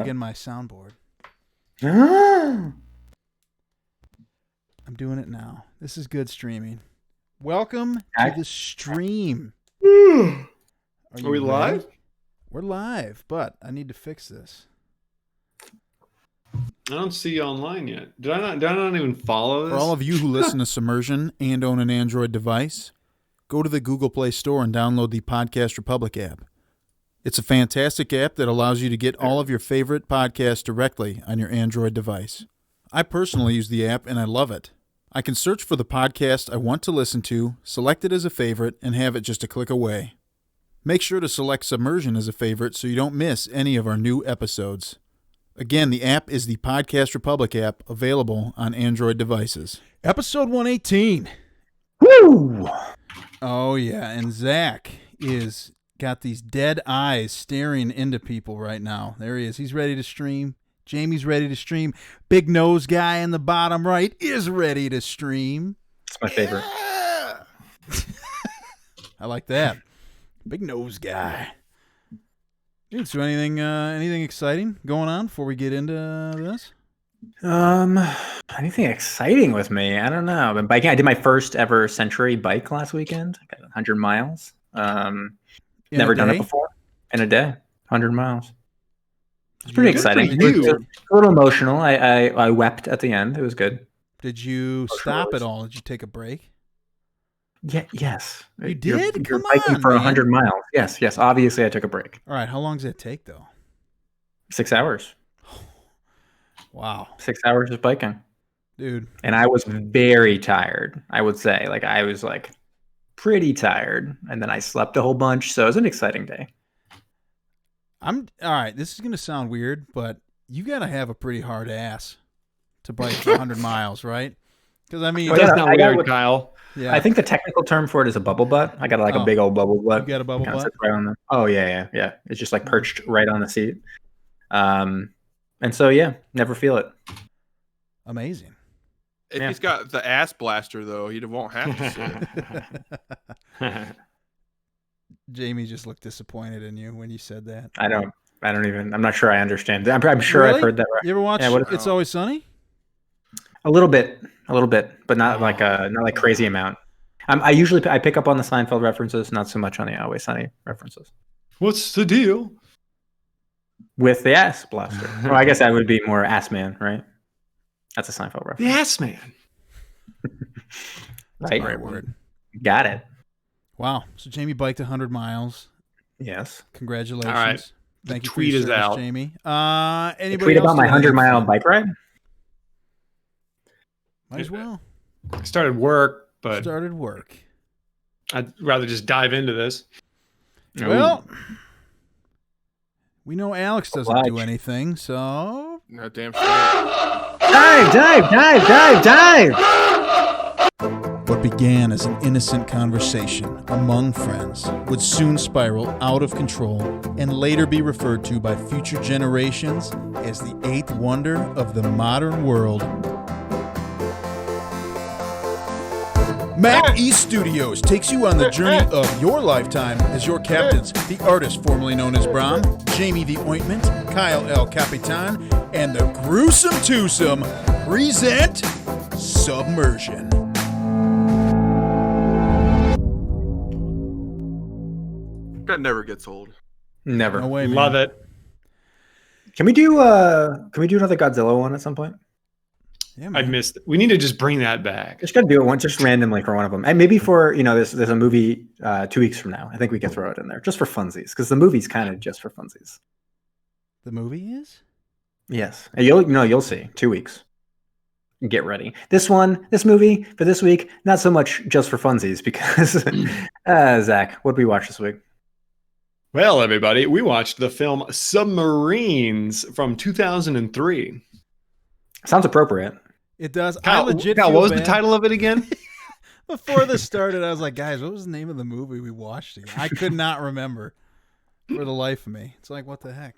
Again, my soundboard. Ah. I'm doing it now. This is good streaming. Welcome to the stream. Are we ready? live? We're live, but I need to fix this. I don't see you online yet. Did I not even follow this? For all of you who listen to Submersion and own an Android device, go to the Google Play Store and download the Podcast Republic app. It's a fantastic app that allows you to get all of your favorite podcasts directly on your Android device. I personally use the app and I love it. I can search for the podcast I want to listen to, select it as a favorite, and have it just a click away. Make sure to select Submersion as a favorite so you don't miss any of our new episodes. Again, the app is the Podcast Republic app, available on Android devices. Episode 118. Woo! Oh, yeah, and Zach is got these dead eyes staring into people right now. There he is. He's ready to stream. Jamie's ready to stream. Big nose guy in the bottom right is ready to stream. It's my favorite. Yeah! I like that. Big nose guy. Dude, so anything exciting going on before we get into this? Anything exciting with me? I don't know. I've been biking. I did my first ever Century bike last weekend. I got 100 miles. Never done it before. In a day, 100 miles. It's pretty exciting. It was a little emotional. I wept at the end. It was good. Did you stop at all? Did you take a break? Yeah. Yes. You did? You're biking for 100 miles. Yes. Obviously, I took a break. All right. How long does it take, though? 6 hours. Wow. 6 hours of biking. Dude. And I was very tired, I would say. I was pretty tired. And then I slept a whole bunch. So it was an exciting day. All right. This is going to sound weird, but you got to have a pretty hard ass to bike 100 miles, right? Because, I mean, that's not weird, Kyle. Yeah. I think the technical term for it is a bubble butt. I got a big old bubble butt. You got a bubble butt? Right on oh, yeah. It's just perched right on the seat. And so, yeah, never feel it. Amazing. If he's got the ass blaster, though, he won't have to sit. Jamie just looked disappointed in you when you said that. I'm not sure I understand. I'm sure Really? I've heard that right. You ever watch It's Always Sunny? A little bit, but not like crazy amount. I pick up on the Seinfeld references, not so much on the Always Sunny references. What's the deal with the ass blaster? Well, I guess that would be more Ass Man, right? That's a Seinfeld reference. The Ass Man. Right. Great word. Got it. Wow. So Jamie biked 100 miles. Yes. Congratulations. All right. Thank you tweet for your is service, out. Jamie. Anybody tweet else about my do anything 100-mile fun? bike ride? Might as well. I started work, but Started work. I'd rather just dive into this. Well, we know Alex doesn't do Obliged. anything, so No damn straight. Dive! what began as an innocent conversation among friends would soon spiral out of control and later be referred to by future generations as the eighth wonder of the modern world. Mac East Studios takes you on the journey of your lifetime as your captains, the artist formerly known as Brom, Jamie the Ointment, Kyle El Capitan, and the Gruesome Twosome present Submersion. That never gets old. Never. No way, man. Love it. Can we do another Godzilla one at some point? Yeah, man. I missed it. We need to just bring that back. Just gotta do it once, just randomly for one of them, and maybe for there's a movie 2 weeks from now. I think we can throw it in there just for funsies because the movie's kind of just for funsies. The movie is? Yes, and you'll see 2 weeks. Get ready. This movie for this week, not so much just for funsies because Zach, what did we watch this week? Well, everybody, we watched the film Submarines from 2003. Sounds appropriate. It does. Kyle, I legit Kyle, feel what was bad. the title of it again? Before this started, I was like, guys, what was the name of the movie we watched again? I could not remember for the life of me. It's like, what the heck?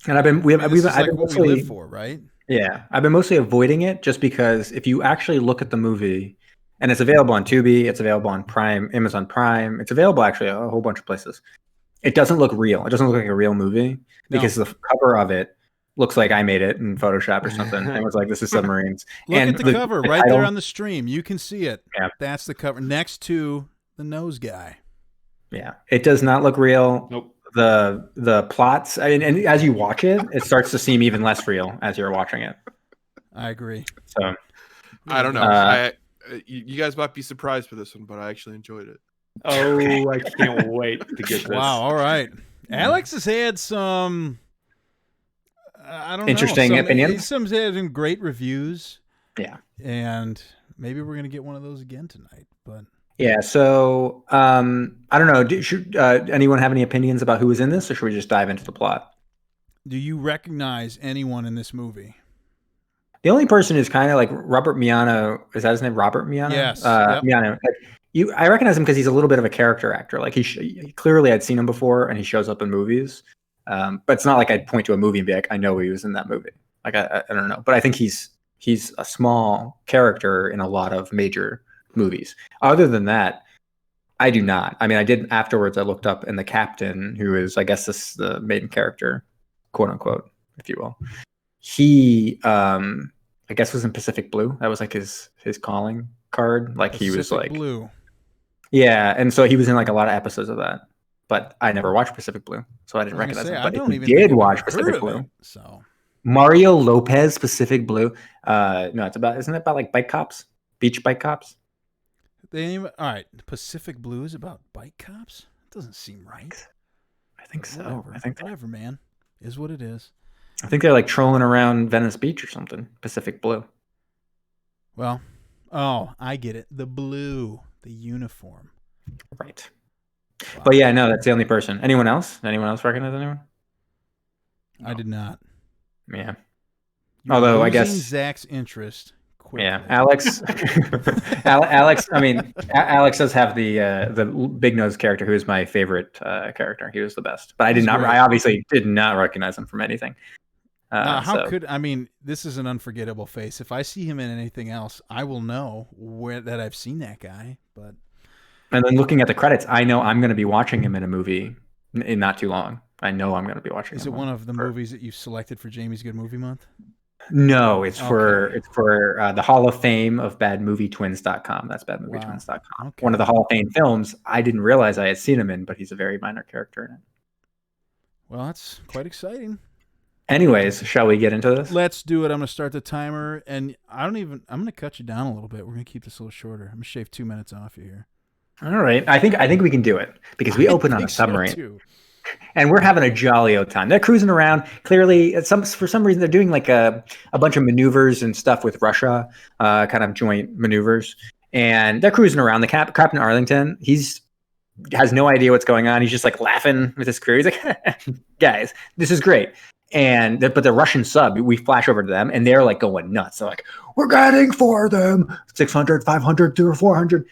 And I've been This is like what we live for, right? Yeah, I've been mostly avoiding it just because if you actually look at the movie, and it's available on Tubi, it's available on Prime, Amazon Prime, it's available actually a whole bunch of places. it doesn't look real. It doesn't look like a real movie because the cover of it looks like I made it in Photoshop or something. And was like, this is Submarines. Look and at the cover right title, there on the stream. You can see it. Yeah. That's the cover next to the nose guy. Yeah, it does not look real. Nope. The plots, I mean, and as you watch it, it starts to seem even less real as you're watching it. I agree. So I don't know. You guys might be surprised for this one, but I actually enjoyed it. Oh, I can't wait to get this. Wow. All right. Alex has had some, I don't interesting know, opinions. Some had some great reviews. Yeah. And maybe we're going to get one of those again tonight. But yeah. So I don't know. Should anyone have any opinions about who was in this, or should we just dive into the plot? Do you recognize anyone in this movie? The only person who's kind of like Robert Miano. Is that his name? Robert Miano? Yes. Yep. Miano. I recognize him because he's a little bit of a character actor. Like he clearly I'd seen him before, and he shows up in movies. But it's not like I'd point to a movie and be like, I know he was in that movie. Like I don't know, but I think he's a small character in a lot of major movies. Other than that, I do not. I mean, I did afterwards. I looked up, and the captain, who is, I guess, the main character, quote unquote, if you will. He, I guess, was in Pacific Blue. That was like his calling card. Like Pacific he was like Blue. Yeah, and so he was in like a lot of episodes of that. But I never watched Pacific Blue, so I didn't recognize him. But if you did watch Pacific Blue, so Mario Lopez, Pacific Blue. No, isn't it about like bike cops, beach bike cops? All right, Pacific Blue is about bike cops. It doesn't seem right. I think so. Whatever. I think whatever, man. Is what it is. I think they're like trolling around Venice Beach or something. Pacific Blue. Well, I get it. The blue, the uniform. Right. Wow. But yeah, no, that's the only person. Anyone else? Anyone else recognize anyone? No. I did not. Yeah. You're Although I guess Zach's interest. Quickly. Yeah, Alex. Alex. I mean, Alex does have the big nose character, who is my favorite character. He was the best, but I did not. Great. I obviously did not recognize him from anything. I mean, this is an unforgettable face. If I see him in anything else, I will know that I've seen that guy. But and then looking at the credits, I know I'm going to be watching him in a movie in not too long. I know I'm going to be watching. Is it one of the movies that you selected for Jamie's Good Movie Month? No, it's for the Hall of Fame of badmovietwins.com. That's badmovietwins.com. Wow. Okay. One of the Hall of Fame films. I didn't realize I had seen him in, but he's a very minor character in it. Well, that's quite exciting. Anyways, shall we get into this? Let's do it. I'm going to start the timer, and I'm going to cut you down a little bit. We're going to keep this a little shorter. I'm going to shave 2 minutes off you here. All right. I think we can do it because we open on a submarine. So and we're having a jolly old time. They're cruising around. Clearly, for some reason, they're doing like a bunch of maneuvers and stuff with Russia, kind of joint maneuvers. And they're cruising around. The Captain Arlington, has no idea what's going on. He's just like laughing with his crew. He's like, guys, this is great. But the Russian sub, we flash over to them, and they're like going nuts. They're like, we're getting for them 600, 500, 400.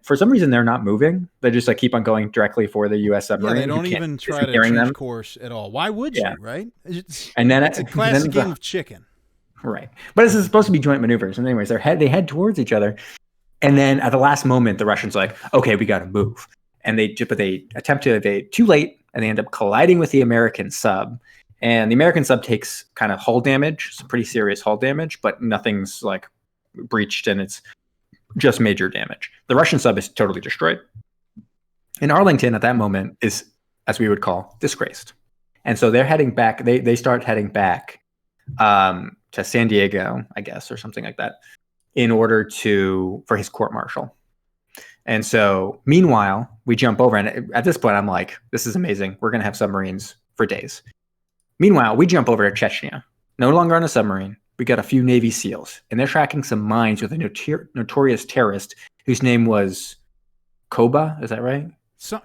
For some reason, they're not moving. They just like keep on going directly for the U.S. submarine. Yeah, they don't even try to change course at all. Why would you, right? It's a classic game of chicken. Right. But this is supposed to be joint maneuvers. And anyways, they head towards each other. And then at the last moment, the Russians are like, okay, we got to move. And they attempt to evade too late, and they end up colliding with the American sub. And the American sub takes kind of hull damage, some pretty serious hull damage, but nothing's like breached, and it's just major damage. The Russian sub is totally destroyed. And Arlington at that moment is, as we would call, disgraced. And so they're heading back. They start heading back to San Diego, I guess, or something like that, in order for his court martial. And so meanwhile, we jump over. And at this point, I'm like, this is amazing. We're going to have submarines for days. Meanwhile, we jump over to Chechnya, no longer on a submarine. We got a few Navy SEALs, and they're tracking some mines with a notorious terrorist whose name was Koba. Is that right?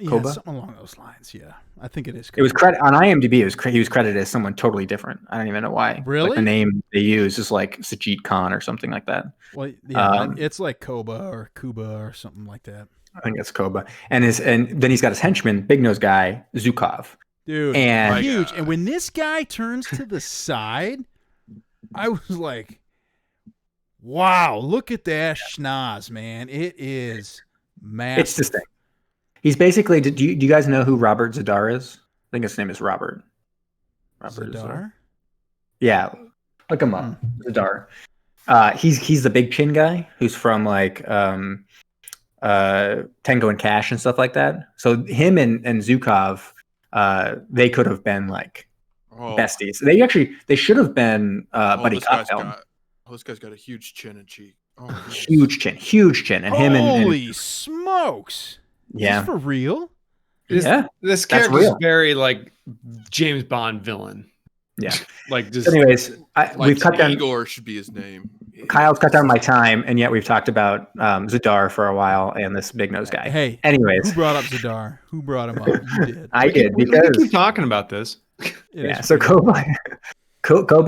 Koba? Something along those lines. Yeah, I think it is. Koba. It was on IMDb. He was credited as someone totally different. I don't even know why. Really? Like the name they use is like Sajid Khan or something like that. Well, yeah, it's like Koba or Kuba or something like that. I think it's Koba, and then he's got his henchman, big nose guy, Zhukov. Dude, and huge. And when this guy turns to the side, I was like, wow, look at that schnoz, man. It is massive. It's distinct. He's basically. Do you guys know who Robert Zadar is? I think his name is Robert. Zadar? Yeah, look him up. Zadar. He's the big chin guy who's from like Tango and Cash and stuff like that. So him and Zukov, they could have been like besties. They should have been buddy cop film. This guy's got a huge chin and cheek. Oh, huge chin, and him and holy smokes! Yeah, is this for real? This character's very like James Bond villain. Yeah, like just. Anyways, we've cut down. Igor should be his name. Kyle's cut down my time, and yet we've talked about Zadar for a while and this big nose guy. Hey, anyways, who brought up Zadar? Who brought him up? You did. I did We because keep talking about this. Yeah. So Koba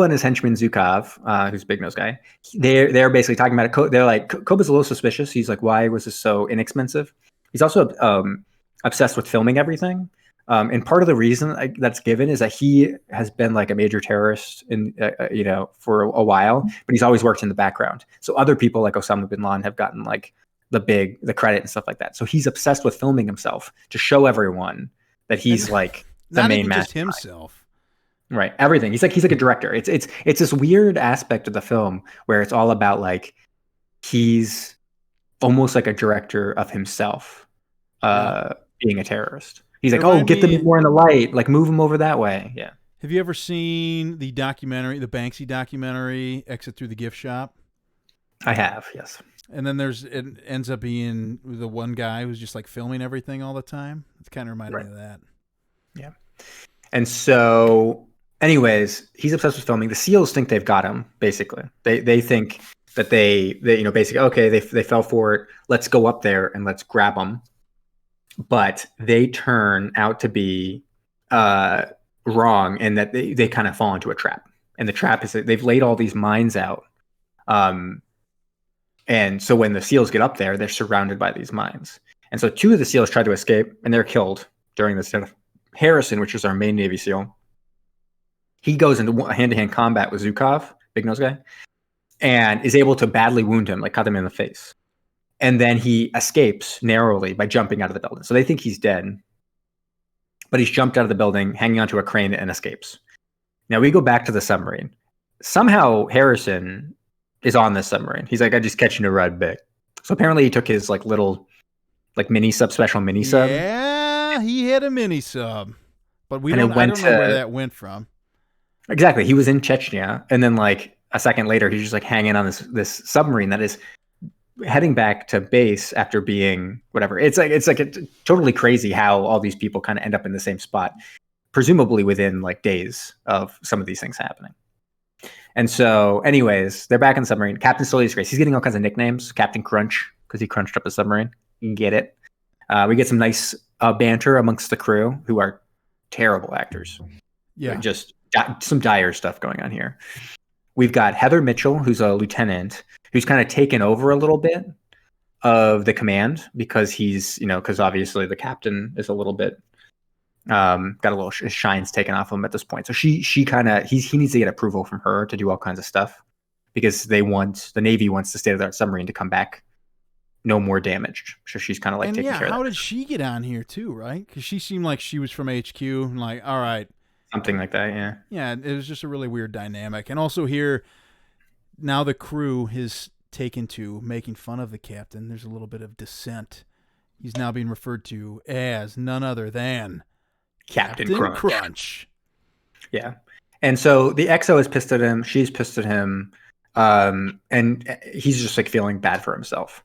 and his henchman Zukov, who's a big nose guy, they're basically talking about it. They're like, Koba's a little suspicious. He's like, why was this so inexpensive? He's also obsessed with filming everything. And part of the reason that's given is that he has been like a major terrorist in, for a while, but he's always worked in the background. So other people like Osama bin Laden have gotten like the credit and stuff like that. So he's obsessed with filming himself to show everyone that he's like the main master. Just himself. Right. Everything. He's like a director. It's this weird aspect of the film where it's all about like he's almost like a director of himself being a terrorist. He's like, oh, get them more in the light, like move them over that way. Yeah. Have you ever seen the documentary, the Banksy documentary, Exit Through the Gift Shop? I have, yes. And then it ends up being the one guy who's just like filming everything all the time. It's kind of reminded me of that. Yeah. And so, anyways, he's obsessed with filming. The SEALs think they've got him, basically. They think that they basically, okay, they fell for it. Let's go up there and let's grab them. But they turn out to be wrong, and that they kind of fall into a trap. And the trap is that they've laid all these mines out. And so when the SEALs get up there, they're surrounded by these mines. And so two of the SEALs try to escape, and they're killed during this. Harrison, which is our main Navy SEAL, he goes into hand-to-hand combat with Zukov, big nose guy, and is able to badly wound him, like cut him in the face. And then he escapes narrowly by jumping out of the building. So they think he's dead, but he's jumped out of the building, hanging onto a crane, and escapes. Now we go back to the submarine. Somehow Harrison is on this submarine. He's like, I just catching a ride back. So apparently he took his like little like special mini sub. Yeah, he had a mini sub, but I don't know where that went from. Exactly. He was in Chechnya, and then like a second later, he's just like hanging on this submarine that is heading back to base after being whatever. It's totally crazy how all these people kind of end up in the same spot, presumably within like days of some of these things happening. And so, anyways, they're back in the submarine. Captain Stoli's Grace. He's getting all kinds of nicknames. Captain Crunch, because he crunched up a submarine. You can get it. We get some nice banter amongst the crew, who are terrible actors. Yeah. Just some dire stuff going on here. We've got Heather Mitchell, who's a lieutenant, who's kind of taken over a little bit of the command because because obviously the captain is a little bit got a little shine's taken off him at this point. So he needs to get approval from her to do all kinds of stuff because the Navy wants the state-of-the-art submarine to come back no more damaged. So she's kind of like taking care of that. How did she get on here too, right? Because she seemed like she was from HQ and like, all right. Something like that, yeah. Yeah, it was just a really weird dynamic. And also here, now the crew is taken to making fun of the captain. There's a little bit of dissent. He's now being referred to as none other than Captain Crunch. Yeah. And so the XO is pissed at him. She's pissed at him. And he's just like feeling bad for himself.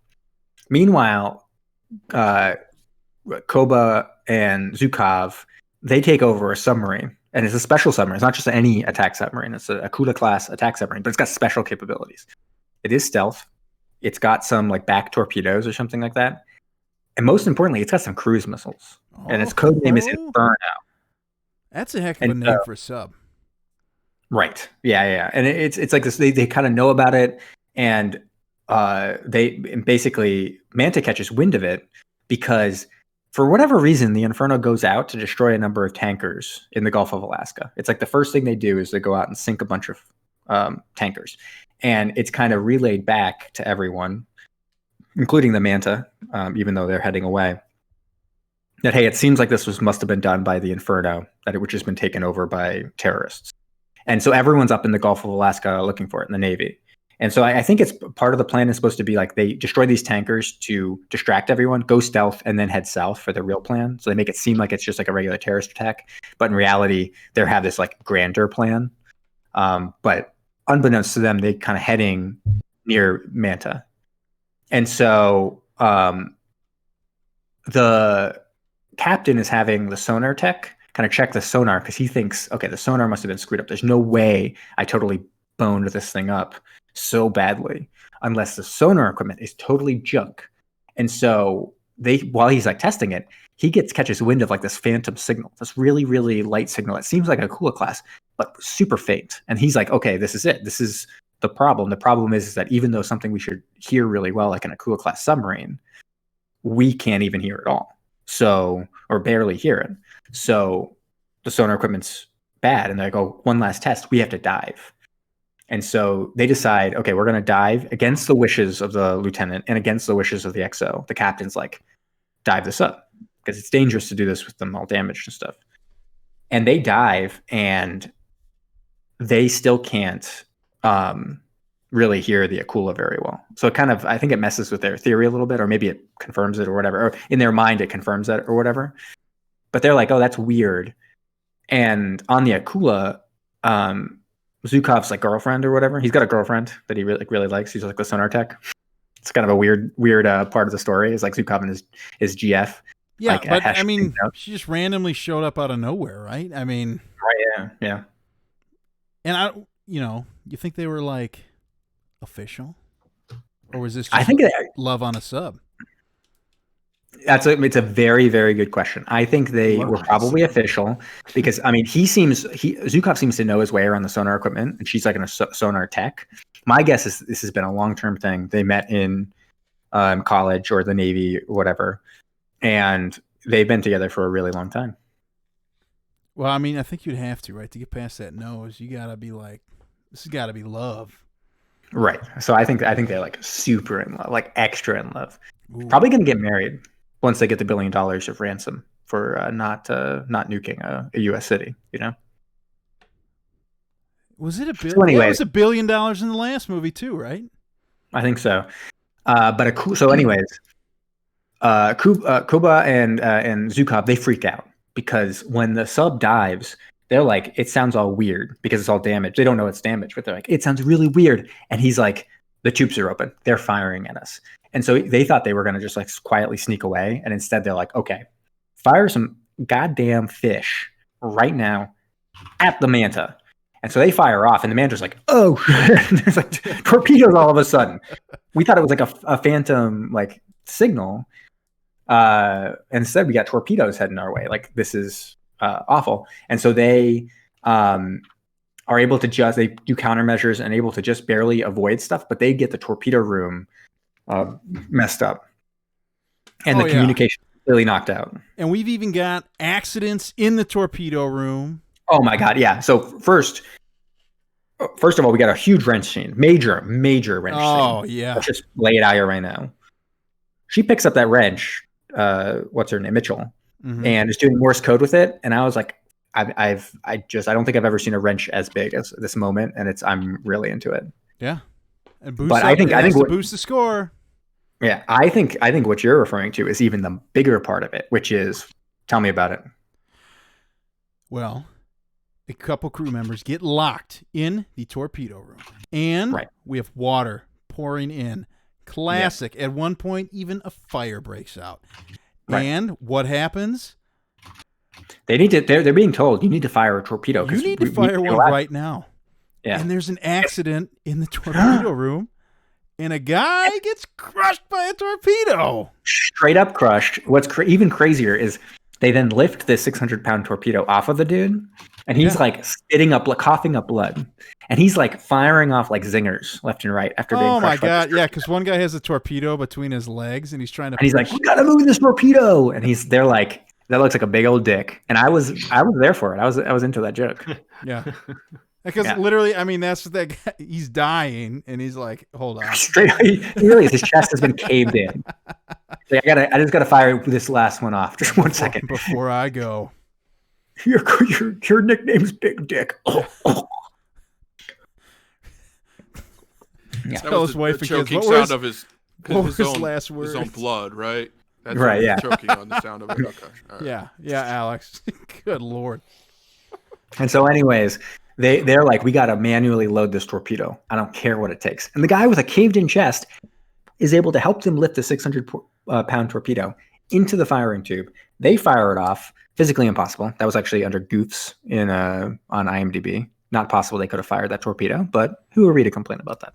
Meanwhile, Koba and Zukov, they take over a submarine. And it's a special submarine. It's not just any attack submarine. It's a Kuda-class attack submarine, but it's got special capabilities. It is stealth. It's got some like back torpedoes or something like that. And most importantly, it's got some cruise missiles. And its code name is Inferno. That's a heck of a name for a sub. Right. Yeah. And it's like this. They kind of know about it, and they basically Manta catches wind of it because for whatever reason the Inferno goes out to destroy a number of tankers in the Gulf of Alaska. It's like the first thing they do is they go out and sink a bunch of tankers, and it's kind of relayed back to everyone, including the Manta, even though they're heading away. that, hey, it seems like this must have been done by the Inferno, that it would just been taken over by terrorists. And so everyone's up in the Gulf of Alaska looking for it in the Navy. And so I think it's part of the plan is supposed to be like they destroy these tankers to distract everyone, go stealth, and then head south for the real plan. So they make it seem like it's just like a regular terrorist attack. But in reality, they have this like grander plan. But unbeknownst to them, they kind of heading near Manta. And so the captain is having the sonar tech kind of check the sonar because he thinks, okay, the sonar must have been screwed up. There's no way I totally boned this thing up so badly unless the sonar equipment is totally junk. And so while he's like testing it, he catches wind of like this phantom signal, this really, really light signal. It seems like a Kula class, but super faint. And he's like, okay, this is it. This is the problem. The problem is that even though something we should hear really well, like in a Kula class submarine, we can't even hear it all. So, or barely hear it. So the sonar equipment's bad. And they go, one last test, we have to dive. And so they decide, okay, we're going to dive against the wishes of the lieutenant and against the wishes of the XO. The captain's like, dive this up because it's dangerous to do this with them all damaged and stuff. And they dive and they still can't really hear the Akula very well. So it kind of, I think it messes with their theory a little bit, or maybe it confirms it or whatever, or in their mind, it confirms that or whatever. But they're like, oh, that's weird. And on the Akula, Zhukov's like girlfriend or whatever. He's got a girlfriend that he really likes. He's like the sonar tech. It's kind of a weird part of the story. Is like Zhukov and his GF. Yeah, like, but I mean, she just randomly showed up out of nowhere, right? I mean, right? Yeah. And you think they were like official, or was this just I think love on a sub? It's a very, very good question. I think they were probably official because I mean Zhukov seems to know his way around the sonar equipment, and she's like a sonar tech. My guess is this has been a long-term thing. They met in college or the Navy or whatever, and they've been together for a really long time. Well, I mean, I think you'd have to, right, to get past that nose. You gotta be like, this has got to be love, right? So I think they're like super in love, like extra in love. Ooh. Probably gonna get married once they get the $1 billion of ransom for not nuking a U.S. city. You know, was it $1 billion? So anyways, it was $1 billion in the last movie too, right? I think so. So anyways, Kuba and Zhukov, they freak out because when the sub dives, they're like, it sounds all weird because it's all damaged. They don't know it's damaged, but they're like, it sounds really weird. And he's like, the tubes are open. They're firing at us. And so they thought they were going to just like quietly sneak away. And instead they're like, okay, fire some goddamn fish right now at the Manta. And so they fire off and the Manta's like, oh, there's like torpedoes all of a sudden. We thought it was like a phantom like signal. Instead we got torpedoes heading our way. Like this is awful. And so they are able to they do countermeasures and able to just barely avoid stuff, but they get the torpedo room messed up. And the communication really knocked out. And we've even got accidents in the torpedo room. Oh my God. Yeah. So first of all, we got a huge wrench scene, major wrench scene. Oh yeah. Let's just lay it out here right now. She picks up that wrench, what's her name? Mitchell, and is doing Morse code with it. And I was like, I don't think I've ever seen a wrench as big as this moment. And I'm really into it. Yeah. And I think to boost the score. Yeah. I think what you're referring to is even the bigger part of it, which is, tell me about it. Well, a couple crew members get locked in the torpedo room, and we have water pouring in. Classic. Yeah. At one point, even a fire breaks out. Right. And what happens? They're being told you need to fire a torpedo. You need to fire one right now. Yeah. And there's an accident in the torpedo room, and a guy gets crushed by a torpedo. Straight up crushed. What's even crazier is they then lift this 600-pound torpedo off of the dude, and he's like spitting up, like coughing up blood, and he's like firing off like zingers left and right after being crushed. Oh my God! Yeah, because one guy has a torpedo between his legs, and he's trying to. And he's like, "We gotta move this torpedo!" And they're like, "That looks like a big old dick." And I was there for it. I was into that joke. Yeah. Because literally, I mean, that's what that guy, he's dying, and he's like, hold on. Straight, he really is. His chest has been caved in. Like, I just gotta fire this last one off. Just one second before I go. Your nickname's Big Dick. Yeah. That was the choking sound of his last words? His own blood, right? That's right. Yeah. Choking on the sound of it. Okay. Right. Yeah, Alex. Good Lord. And so, anyways, they're like, we got to manually load this torpedo. I don't care what it takes. And the guy with a caved-in chest is able to help them lift the 600-pound torpedo into the firing tube. They fire it off. Physically impossible. That was actually under goofs on IMDb. Not possible they could have fired that torpedo, but who are we to complain about that?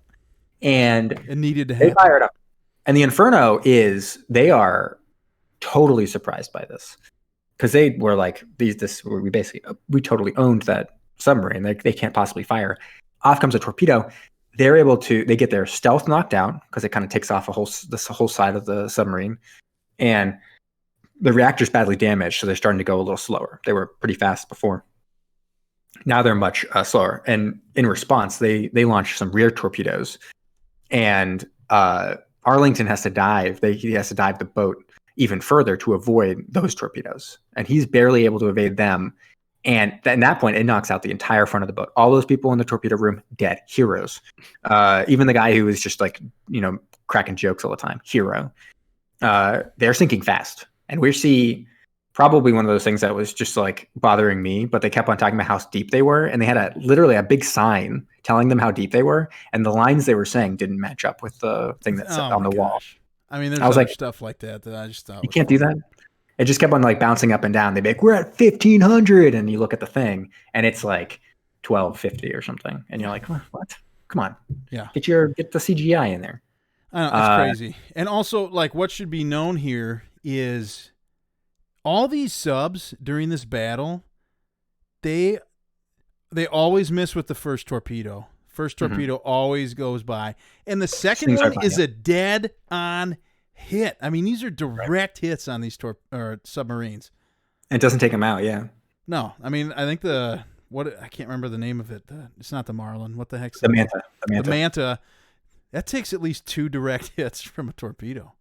And it needed to happen. They fire it up. And the Inferno they are totally surprised by this. Because they were like, we totally owned that submarine. They can't possibly fire. Off comes a torpedo. They get their stealth knocked out because it kind of takes off this whole side of the submarine. And the reactor's badly damaged, so they're starting to go a little slower. They were pretty fast before. Now they're much slower. And in response, they launch some rear torpedoes. And Arlington has to dive. He has to dive the boat even further to avoid those torpedoes. And he's barely able to evade them. And at that point, it knocks out the entire front of the boat. All those people in the torpedo room, dead. Heroes. Even the guy who was just like, cracking jokes all the time. Hero. They're sinking fast. And we see probably one of those things that was just like bothering me, but they kept on talking about how deep they were. And they had literally a big sign telling them how deep they were. And the lines they were saying didn't match up with the thing that's on the wall. I mean, there's stuff like that I just thought you can't do that. It just kept on like bouncing up and down. They'd be like, we're at 1,500. And you look at the thing and it's like 1,250 or something. And you're like, what? Come on. Yeah. Get the CGI in there. I know, it's crazy. And also, like, what should be known here is all these subs during this battle, they always miss with the first torpedo. First torpedo always goes by. And the second one is a dead-on hit. I mean, these are direct hits on these submarines. It doesn't take them out, yeah. No. I mean, I think I can't remember the name of it. It's not the Marlin. What the heck's the Manta? The Manta. That takes at least 2 direct hits from a torpedo.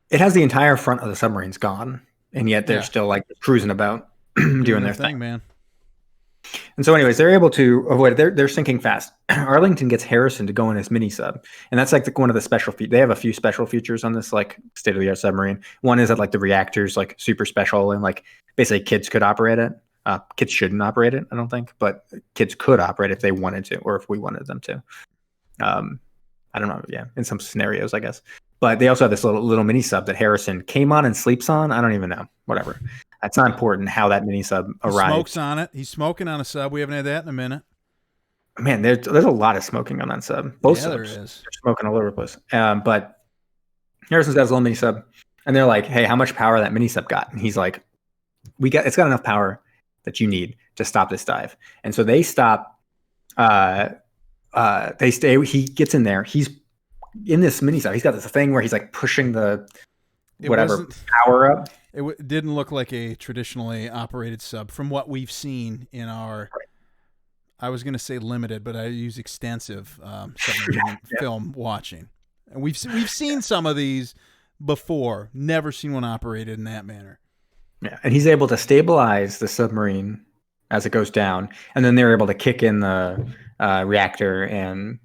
It has the entire front of the submarines gone, and yet they're still like cruising about doing their thing, man. And so, anyways, they're able to avoid it. They're sinking fast. Arlington gets Harrison to go in his mini sub, and that's like one of the special features. They have a few special features on this like state of the art submarine. One is that like the reactor's like super special, and like basically kids could operate it. Kids shouldn't operate it, I don't think, but kids could operate it if they wanted to, or if we wanted them to. I don't know. Yeah, in some scenarios, I guess. But they also have this little mini sub that Harrison came on and sleeps on. I don't even know. Whatever. That's not important how that mini sub arrives. Smokes on it. He's smoking on a sub. We haven't had that in a minute. Man, there's a lot of smoking on that sub. Both subs. There is. They're smoking all over the place. But Harrison's got his little mini sub, and they're like, "Hey, how much power that mini sub got?" And he's like, "It's got enough power that you need to stop this dive." And so they stop. They stay. He gets in there. He's in this mini sub. He's got this thing where he's like pushing the power up. It didn't look like a traditionally operated sub from what we've seen in our. Right. I was going to say limited, but I use extensive film watching, and we've seen some of these before. Never seen one operated in that manner. Yeah, and he's able to stabilize the submarine as it goes down, and then they're able to kick in the reactor and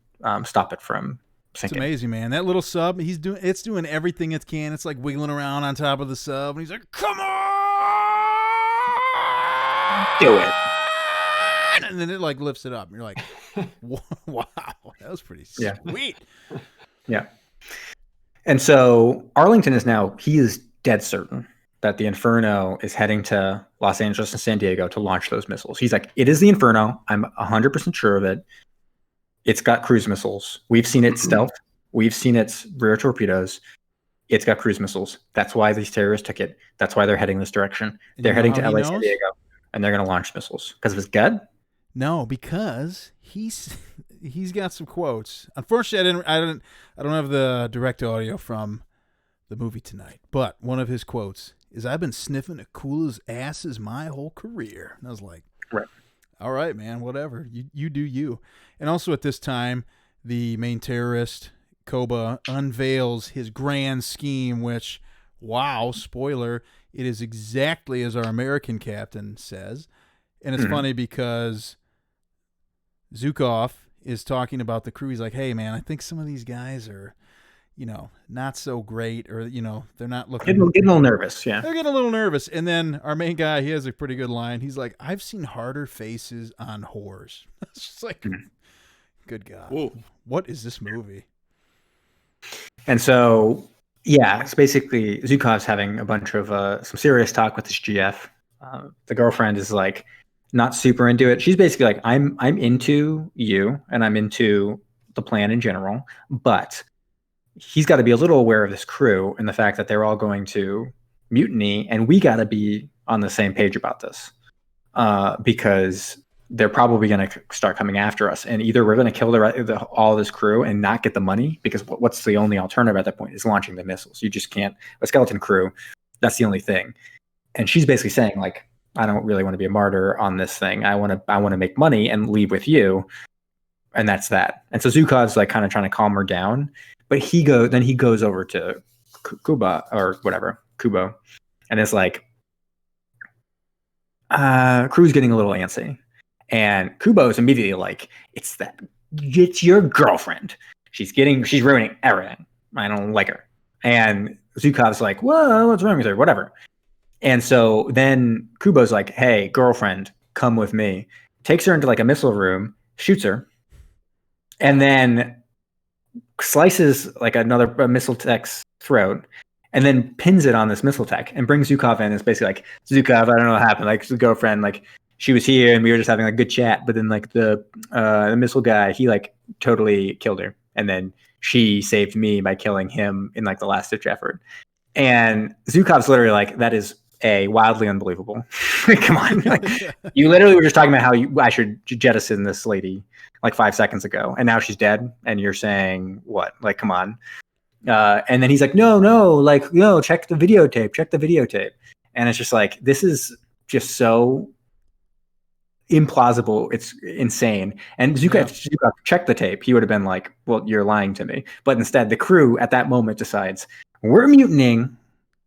stop it from sinking. It's amazing, man. That little sub, it's doing everything it can. It's like wiggling around on top of the sub, and he's like, "Come on, do it!" And then it like lifts it up, and you're like, "Wow, that was pretty sweet." Yeah. And so Arlington is dead certain that the Inferno is heading to Los Angeles and San Diego to launch those missiles. He's like, "It is the Inferno. I'm 100% sure of it. It's got cruise missiles. We've seen its stealth. We've seen its rear torpedoes. It's got cruise missiles. That's why these terrorists took it. That's why they're heading this direction. They're heading to LA, San Diego, and they're going to launch missiles because of his gut." No, because he's got some quotes. Unfortunately, I don't have the direct audio from the movie tonight, but one of his quotes is, "I've been sniffing a cool's asses my whole career." And I was like, right. All right, man, whatever. You do you. And also at this time, the main terrorist, Koba, unveils his grand scheme, which wow, spoiler, it is exactly as our American captain says. And it's funny because Zukov is talking about the crew. He's like, hey, man, I think some of these guys are, not so great, or, they're not looking. Getting a little nervous, yeah. They're getting a little nervous. And then our main guy, he has a pretty good line. He's like, I've seen harder faces on whores. It's just like, good God. Whoa. What is this movie? And so, yeah, it's basically Zukov's having a bunch of some serious talk with his GF. The girlfriend is like not super into it. She's basically like, I'm into you and I'm into the plan in general, but he's got to be a little aware of this crew and the fact that they're all going to mutiny, and we got to be on the same page about this because they're probably going to start coming after us, and either we're going to kill all this crew and not get the money, because what's the only alternative at that point is launching the missiles. You just can't. A skeleton crew, that's the only thing. And she's basically saying, like, I don't really want to be a martyr on this thing. I want to make money and leave with you, and that's that. And so Zukov's like kind of trying to calm her down, but he goes over to Kubo, and it's like, crew's getting a little antsy. And Kubo's immediately like, it's your girlfriend. She's ruining everything. I don't like her. And Zukov's like, whoa, what's wrong with her? Whatever. And so then Kubo's like, hey, girlfriend, come with me. Takes her into like a missile room, shoots her, and then slices like a missile tech's throat, and then pins it on this missile tech and brings Zukov in. It's basically like, Zukov, I don't know what happened. Like, the girlfriend, like, she was here and we were just having a good chat, but then like the missile guy, he like totally killed her, and then she saved me by killing him in like the last ditch effort. And Zukov's literally like, that is wildly unbelievable. Come on, like, you literally were just talking about how I should jettison this lady like 5 seconds ago, and now she's dead, and you're saying what? Like, come on. And then he's like, no, like, no, check the videotape. And it's just like, this is just so implausible. It's insane. And Zukov checked the tape, he would have been like, well, you're lying to me. But instead, the crew at that moment decides, we're mutinying.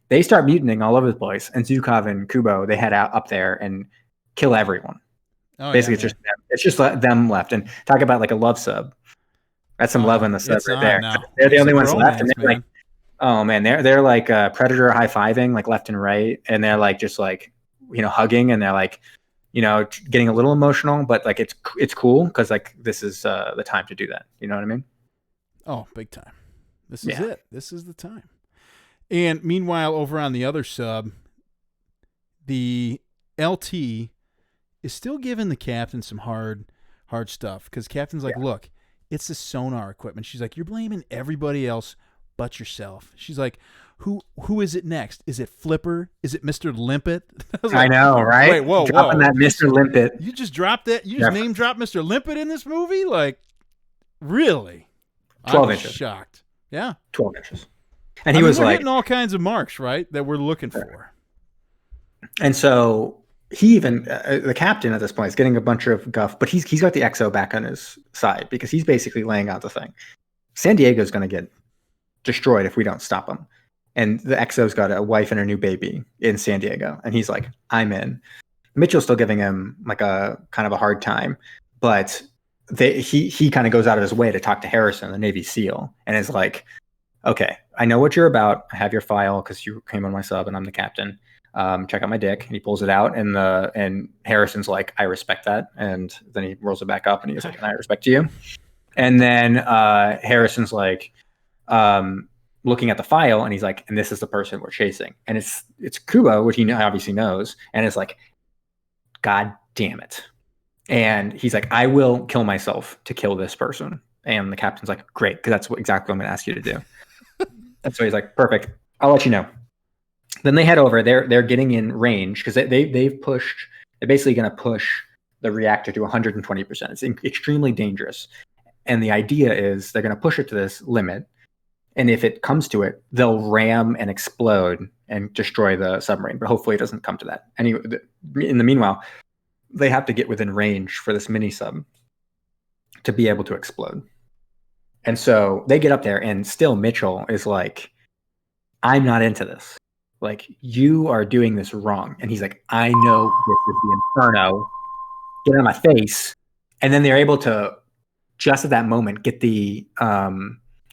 They start mutinying all over the place, and Zukov and Kubo, they head out up there and kill everyone. Basically, it's just them left. And talk about like a love sub. That's some love in the sub right there. Now. They're the only ones left, and they're like, oh man, they're like Predator high-fiving like left and right, and they're like just like, hugging, and they're like, getting a little emotional, but like it's cool because like this is the time to do that. You know what I mean? Oh, big time. This is it. This is the time. And meanwhile, over on the other sub, the LT is still giving the captain some hard stuff, because captain's like, look, it's the sonar equipment. She's like, you're blaming everybody else but yourself. She's like, who is it next? Is it Flipper? Is it Mr. Limpet? I know, right? Wait, whoa. Dropping that Mr. Limpet. You just dropped that? You just name dropped Mr. Limpet in this movie? Like, really? 12 inches. Shocked. Yeah. 12 inches. And we're hitting all kinds of marks, right, that we're looking for. And so he even, the captain at this point is getting a bunch of guff, but he's got the XO back on his side because he's basically laying out the thing. San Diego's going to get destroyed if we don't stop him. And the XO's got a wife and a new baby in San Diego. And he's like, I'm in. Mitchell's still giving him like a kind of a hard time, but he kind of goes out of his way to talk to Harrison, the Navy SEAL, and is like, okay, I know what you're about. I have your file because you came on my sub and I'm the captain. Check out my dick. And he pulls it out, and Harrison's like, I respect that. And then he rolls it back up and he's like, and I respect you. And then Harrison's like, looking at the file, and he's like, and this is the person we're chasing. And it's Kubo, which he obviously knows. And it's like, God damn it. And he's like, I will kill myself to kill this person. And the captain's like, great, because that's exactly what I'm going to ask you to do. And so he's like, perfect, I'll let you know. Then they head over. They're getting in range because they're basically going to push the reactor to 120%. It's extremely dangerous. And the idea is they're going to push it to this limit. And if it comes to it, they'll ram and explode and destroy the submarine. But hopefully it doesn't come to that. Anyway, in the meanwhile, they have to get within range for this mini sub to be able to explode. And so they get up there, and still Mitchell is like, I'm not into this. like, you are doing this wrong. And he's like, I know this is the Inferno. Get on my face. And then they're able to, just at that moment, get the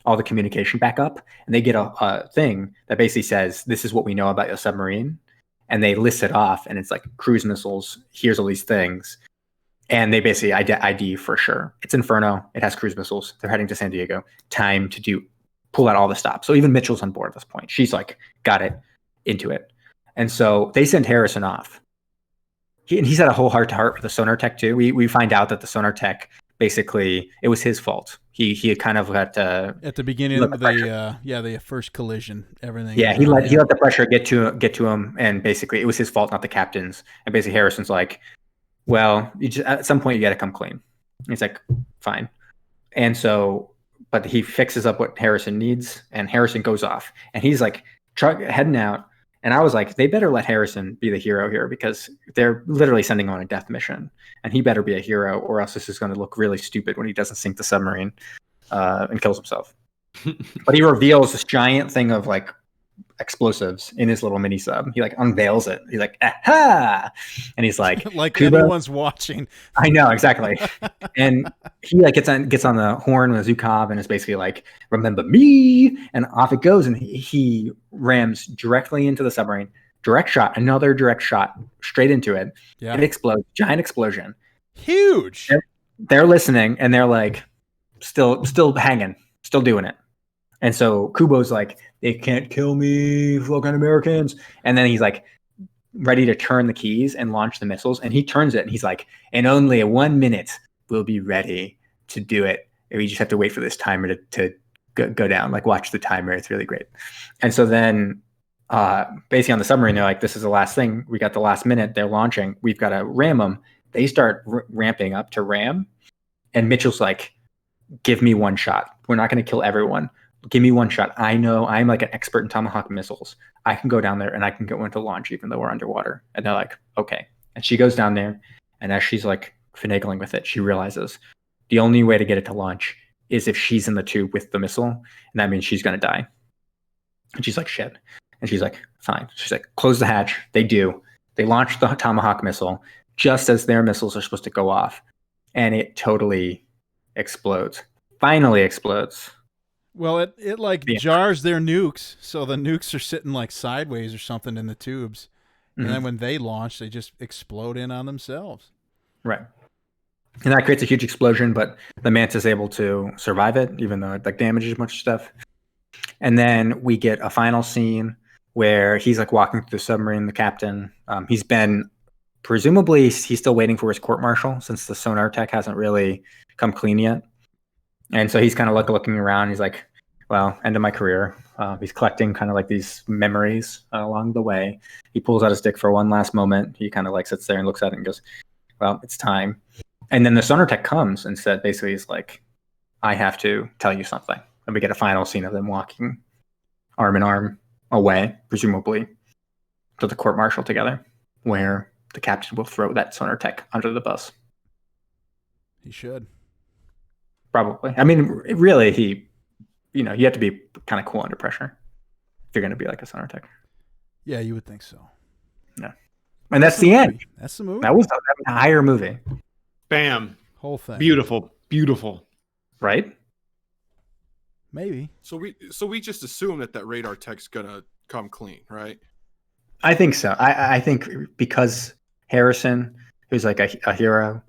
all the communication back up. And they get a thing that basically says, this is what we know about your submarine. And they list it off. And it's like cruise missiles. Here's all these things. And they basically ID for sure. It's Inferno. It has cruise missiles. They're heading to San Diego. Time to pull out all the stops. So even Mitchell's on board at this point. She's like, got it, into it. And so they send Harrison off. He's had a whole heart-to-heart with the sonar tech too. We find out that the sonar tech, basically, it was his fault. He had kind of had to, at the beginning of the first collision, everything. Yeah, he let the pressure get to him, and basically it was his fault, not the captain's. And basically Harrison's like, well, at some point you got to come clean. And he's like, fine. And so, but he fixes up what Harrison needs, and Harrison goes off, and he's like heading out. And I was like, they better let Harrison be the hero here, because they're literally sending him on a death mission, and he better be a hero, or else this is going to look really stupid when he doesn't sink the submarine and kills himself. But he reveals this giant thing of like explosives in his little mini sub. He like unveils it. He's like, aha! And he's like, like everyone's watching. I know, exactly. And he like gets on the horn with Zukov and is basically like, remember me, and off it goes. And he rams directly into the submarine. Another direct shot straight into it. Yeah. It explodes. Giant explosion. Huge. They're listening, and they're like still hanging, still doing it. And so Kubo's like, they can't kill me, fucking Americans. And then he's like ready to turn the keys and launch the missiles. And he turns it, and he's like, in only 1 minute, we'll be ready to do it. And we just have to wait for this timer to go down. Like, watch the timer. It's really great. And so then basically on the submarine, they're like, this is the last thing. We got the last minute. They're launching. We've got to ram them. They start ramping up to ram. And Mitchell's like, give me one shot. We're not going to kill everyone. Give me one shot. I know I'm like an expert in Tomahawk missiles. I can go down there and I can go into launch even though we're underwater. And they're like, okay. And she goes down there, and as she's like finagling with it, she realizes the only way to get it to launch is if she's in the tube with the missile, and that means she's going to die. And she's like, shit. And she's like, fine. She's like, close the hatch. They do. They launch the Tomahawk missile just as their missiles are supposed to go off. And it totally explodes. Finally explodes. Well, it like jars their nukes, so the nukes are sitting like sideways or something in the tubes. And then when they launch, they just explode in on themselves. Right. And that creates a huge explosion, but the Manta's able to survive it, even though it like damages a bunch of stuff. And then we get a final scene where he's like walking through the submarine, the captain. He's been, presumably, he's still waiting for his court-martial since the sonar tech hasn't really come clean yet. And so he's kind of looking around. He's like, well, end of my career. He's collecting kind of like these memories along the way. He pulls out his dick for one last moment. He kind of like sits there and looks at it and goes, well, it's time. And then the sonar tech comes and said, basically, he's like, I have to tell you something. And we get a final scene of them walking arm in arm away, presumably, to the court-martial together, where the captain will throw that sonar tech under the bus. He should. Probably. I mean, really, you have to be kind of cool under pressure if you're going to be like a sonar tech. Yeah, you would think so. Yeah. And that's the end. That's the movie. That was an entire movie. Bam. Whole thing. Beautiful. Beautiful. Right? Maybe. So we just assume that radar tech's going to come clean, right? I think so. I think because Harrison, who's like a hero,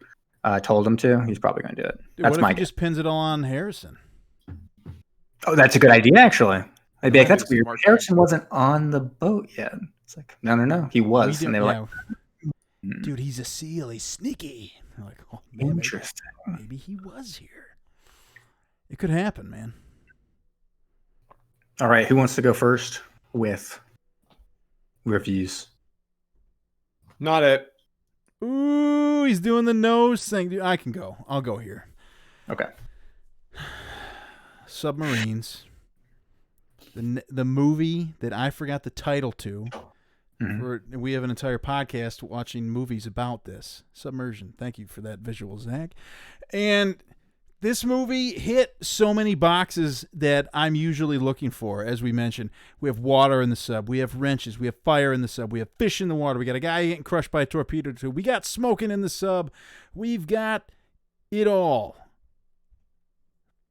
told him to, he's probably going to do it. Dude, what if he just pins it all on Harrison? Oh, that's a good idea, actually. I'd be like, that's weird. Harrison thing. Wasn't on the boat yet. It's like, no. He was. And they were like, dude, he's a SEAL. He's sneaky. They're like, oh, interesting. Maybe he was here. It could happen, man. All right. Who wants to go first with reviews? Not it. Ooh, he's doing the nose thing. Dude, I can go. I'll go here. Okay. Submarines. The movie that I forgot the title to. Mm-hmm. We have an entire podcast watching movies about this. Submersion. Thank you for that visual, Zach. And This movie hit so many boxes that I'm usually looking for. As we mentioned, we have water in the sub, we have wrenches, we have fire in the sub, we have fish in the water, we got a guy getting crushed by a torpedo too, we got smoking in the sub, we've got it all.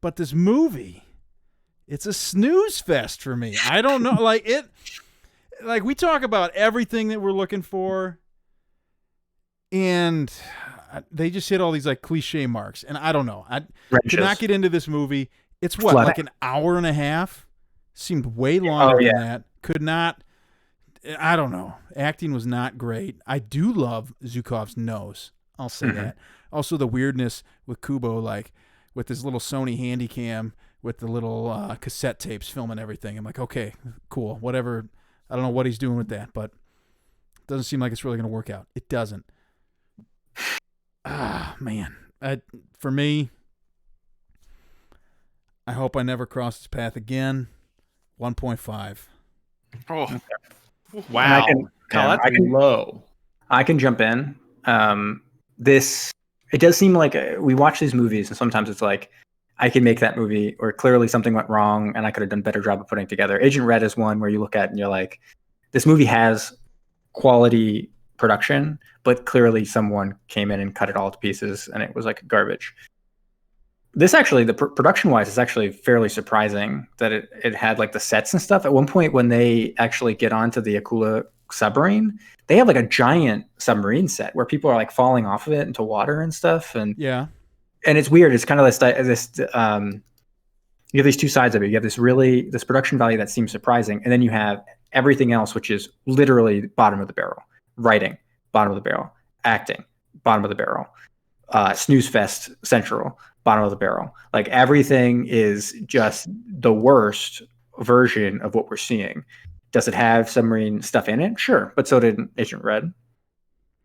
But this movie, it's a snooze fest for me. I don't know, like we talk about everything that we're looking for, and they just hit all these like cliche marks, and I don't know. I could not get into this movie. It's what, like an hour and a half? Seemed way longer than that. Could not. I don't know. Acting was not great. I do love Zhukov's nose. I'll say that. Also, the weirdness with Kubo, like with his little Sony Handycam with the little cassette tapes filming everything. I'm like, okay, cool, whatever. I don't know what he's doing with that, but it doesn't seem like it's really going to work out. It doesn't. Ah, man. For me, I hope I never cross this path again. 1.5. Oh, wow. Kyle, that's low. I can jump in. It does seem like we watch these movies, and sometimes it's like, I can make that movie, or clearly something went wrong, and I could have done a better job of putting it together. Agent Red is one where you look at it and you're like, this movie has quality production, but clearly someone came in and cut it all to pieces, and it was like garbage. This actually, the production-wise, is actually fairly surprising that it had like the sets and stuff. At one point, when they actually get onto the Akula submarine, they have like a giant submarine set where people are like falling off of it into water and stuff. And yeah, and it's weird. It's kind of this you have these two sides of it. You have this production value that seems surprising, and then you have everything else, which is literally bottom of the barrel. Writing, bottom of the barrel. Acting, bottom of the barrel. Snooze fest central, bottom of the barrel. Like everything is just the worst version of what we're seeing. Does it have submarine stuff in it? Sure, but so did Agent Red.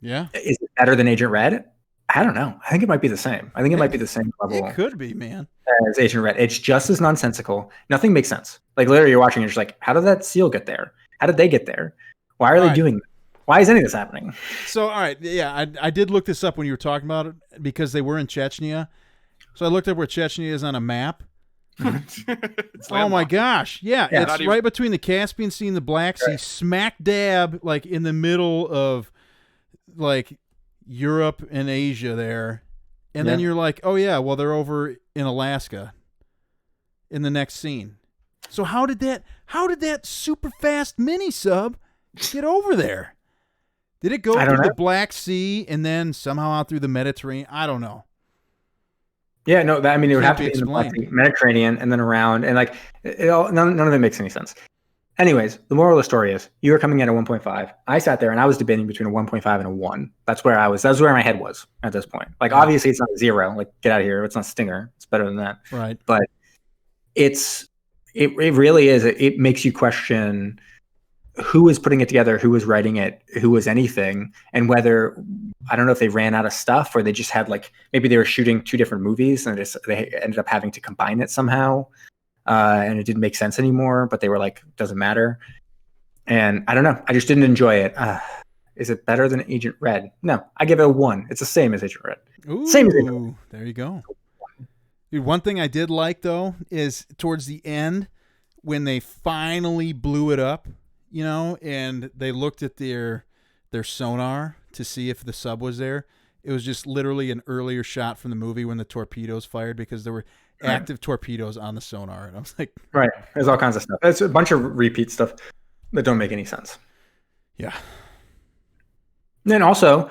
Yeah. Is it better than Agent Red? I don't know. I think it might be the same. I think it might be the same level. It could be, man. As Agent Red. It's just as nonsensical. Nothing makes sense. Like literally you're watching, you're just like, how did that seal get there? How did they get there? Why are they doing that? Why is any of this happening? So, all right. Yeah, I did look this up when you were talking about it because they were in Chechnya. So I looked up where Chechnya is on a map. Oh my gosh. Yeah, it's right between the Caspian Sea and the Black Sea, smack dab like in the middle of like Europe and Asia there. And then you're like, oh yeah, well they're over in Alaska in the next scene. So how did that super fast mini sub get over there? Did it go through the Black Sea and then somehow out through the Mediterranean? I don't know. Yeah, no, it would have to be in the Mediterranean and then around, and like none of it makes any sense. Anyways, the moral of the story is you were coming in at 1.5. I sat there and I was debating between a 1.5 and a 1. That's where I was. That's where my head was at this point. Like obviously it's not a 0. Like get out of here. It's not Stinger. It's better than that. Right. But it really is. It makes you question who was putting it together, who was writing it, who was anything, and whether, I don't know if they ran out of stuff or they just had like, maybe they were shooting 2 different movies and they ended up having to combine it somehow. And it didn't make sense anymore, but they were like, doesn't matter. And I don't know. I just didn't enjoy it. Is it better than Agent Red? No, I give it a 1. It's the same as Agent Red. Ooh, same as Agent Red. There you go. Dude, one thing I did like though is towards the end when they finally blew it up, you know, and they looked at their sonar to see if the sub was there. It was just literally an earlier shot from the movie when the torpedoes fired because there were active torpedoes on the sonar. And I was like, right. There's all kinds of stuff. It's a bunch of repeat stuff that don't make any sense. Yeah. And then also,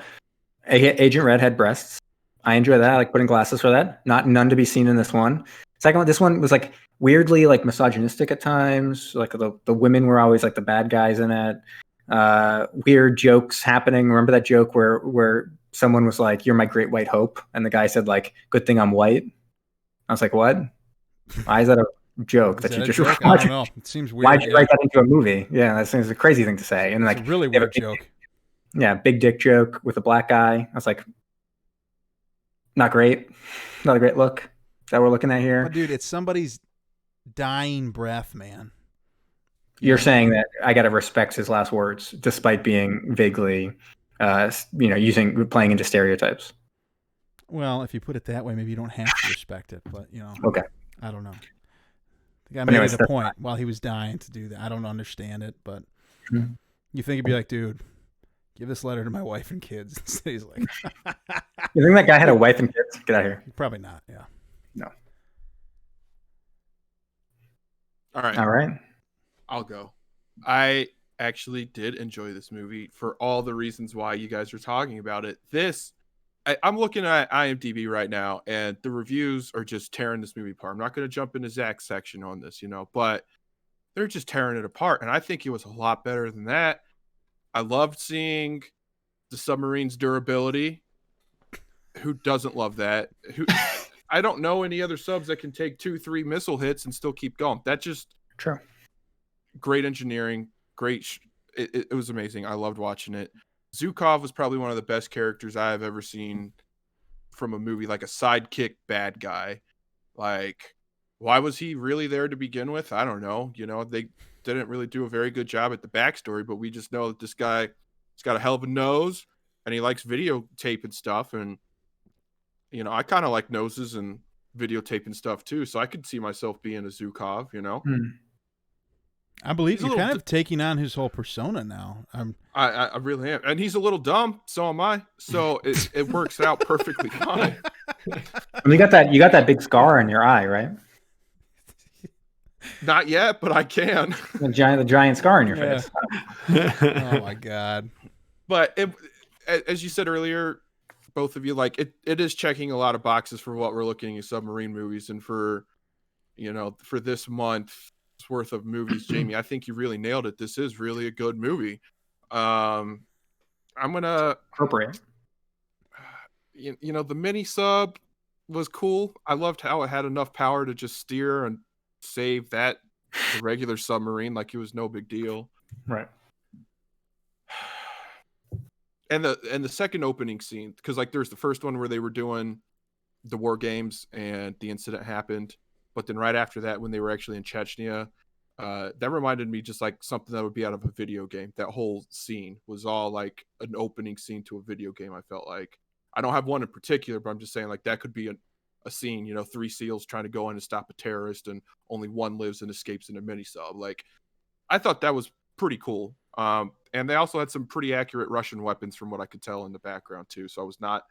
Agent Red had breasts. I enjoy that. I like putting glasses for that. None to be seen in this one. Second one, this one was like weirdly like misogynistic at times. Like the women were always like the bad guys in it. Weird jokes happening. Remember that joke where someone was like, "You're my great white hope," and the guy said like, "Good thing I'm white." I was like, "What? Why is that a joke that you just joke? I don't know. It seems weird. Why'd you write that into a movie? Yeah, that seems a crazy thing to say. And like, it's a really weird joke. Yeah, big dick joke with a black guy. I was like, not great. Not a great look that we're looking at here. But dude, it's somebody's dying breath, man. You're saying that I got to respect his last words, despite being vaguely, playing into stereotypes. Well, if you put it that way, maybe you don't have to respect it, but Okay. I don't know. The guy made it a point while he was dying to do that. I don't understand it, but you think he'd be like, dude, give this letter to my wife and kids. Instead, he's like, you think that guy had a wife and kids? Get out of here. Probably not. Yeah. No. All right. I'll go. I actually did enjoy this movie for all the reasons why you guys are talking about it. I'm looking at IMDb right now, and the reviews are just tearing this movie apart. I'm not going to jump into Zach's section on this, but they're just tearing it apart. And I think it was a lot better than that. I loved seeing the submarine's durability. Who doesn't love that? I don't know any other subs that can take 2-3 missile hits and still keep going. That's just true. Great engineering. Great. It was amazing. I loved watching it. Zukov was probably one of the best characters I have ever seen from a movie, like a sidekick bad guy. Like, why was he really there to begin with? I don't know. They didn't really do a very good job at the backstory, but we just know that this guy has got a hell of a nose and he likes videotape and stuff. And, I kind of like noses and videotape and stuff too. So I could see myself being a Zukov, I believe you're kind of taking on his whole persona now. I really am. And he's a little dumb. So am I. So it works out perfectly fine. You got that big scar in your eye, right? Not yet, but I can. The giant scar in your face. Oh my God. But as you said earlier, both of you, like it is checking a lot of boxes for what we're looking at submarine movies. And for this month's worth of movies, Jamie, I think you really nailed it. This is really a good movie. I'm gonna appropriate. The mini sub was cool. I loved how it had enough power to just steer and save the regular submarine like it was no big deal. Right. And the second opening scene, because like there's the first one where they were doing the war games and the incident happened, but then right after that, when they were actually in Chechnya, that reminded me just like something that would be out of a video game. That whole scene was all like an opening scene to a video game. I felt like I don't have one in particular, but I'm just saying like that could be a scene. 3 SEALs trying to go in and stop a terrorist, and only one lives and escapes in a mini sub. Like I thought that was pretty cool. And they also had some pretty accurate Russian weapons from what I could tell in the background too. So I was not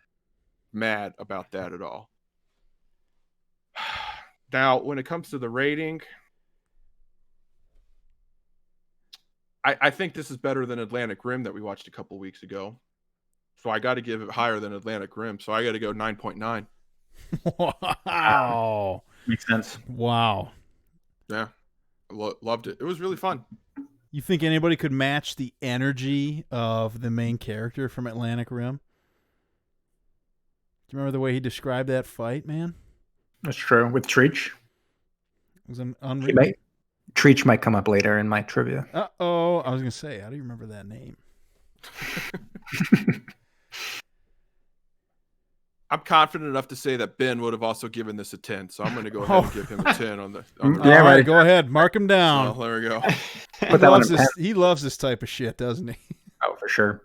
mad about that at all. Now, when it comes to the rating, I think this is better than Atlantic Rim that we watched a couple weeks ago. So I got to give it higher than Atlantic Rim. So I got to go 9.9. Wow. Makes sense. Wow. Yeah. Loved it. It was really fun. You think anybody could match the energy of the main character from Atlantic Rim? Do you remember the way he described that fight, man? That's true. With Treach. It was unreal. Treach might come up later in my trivia. Uh-oh. I was going to say, how do you remember that name? I'm confident enough to say that Ben would have also given this a 10, so I'm going to go ahead and give him a 10 on the. All right, go ahead, mark him down. Oh, there we go. He loves this type of shit, doesn't he? Oh, for sure.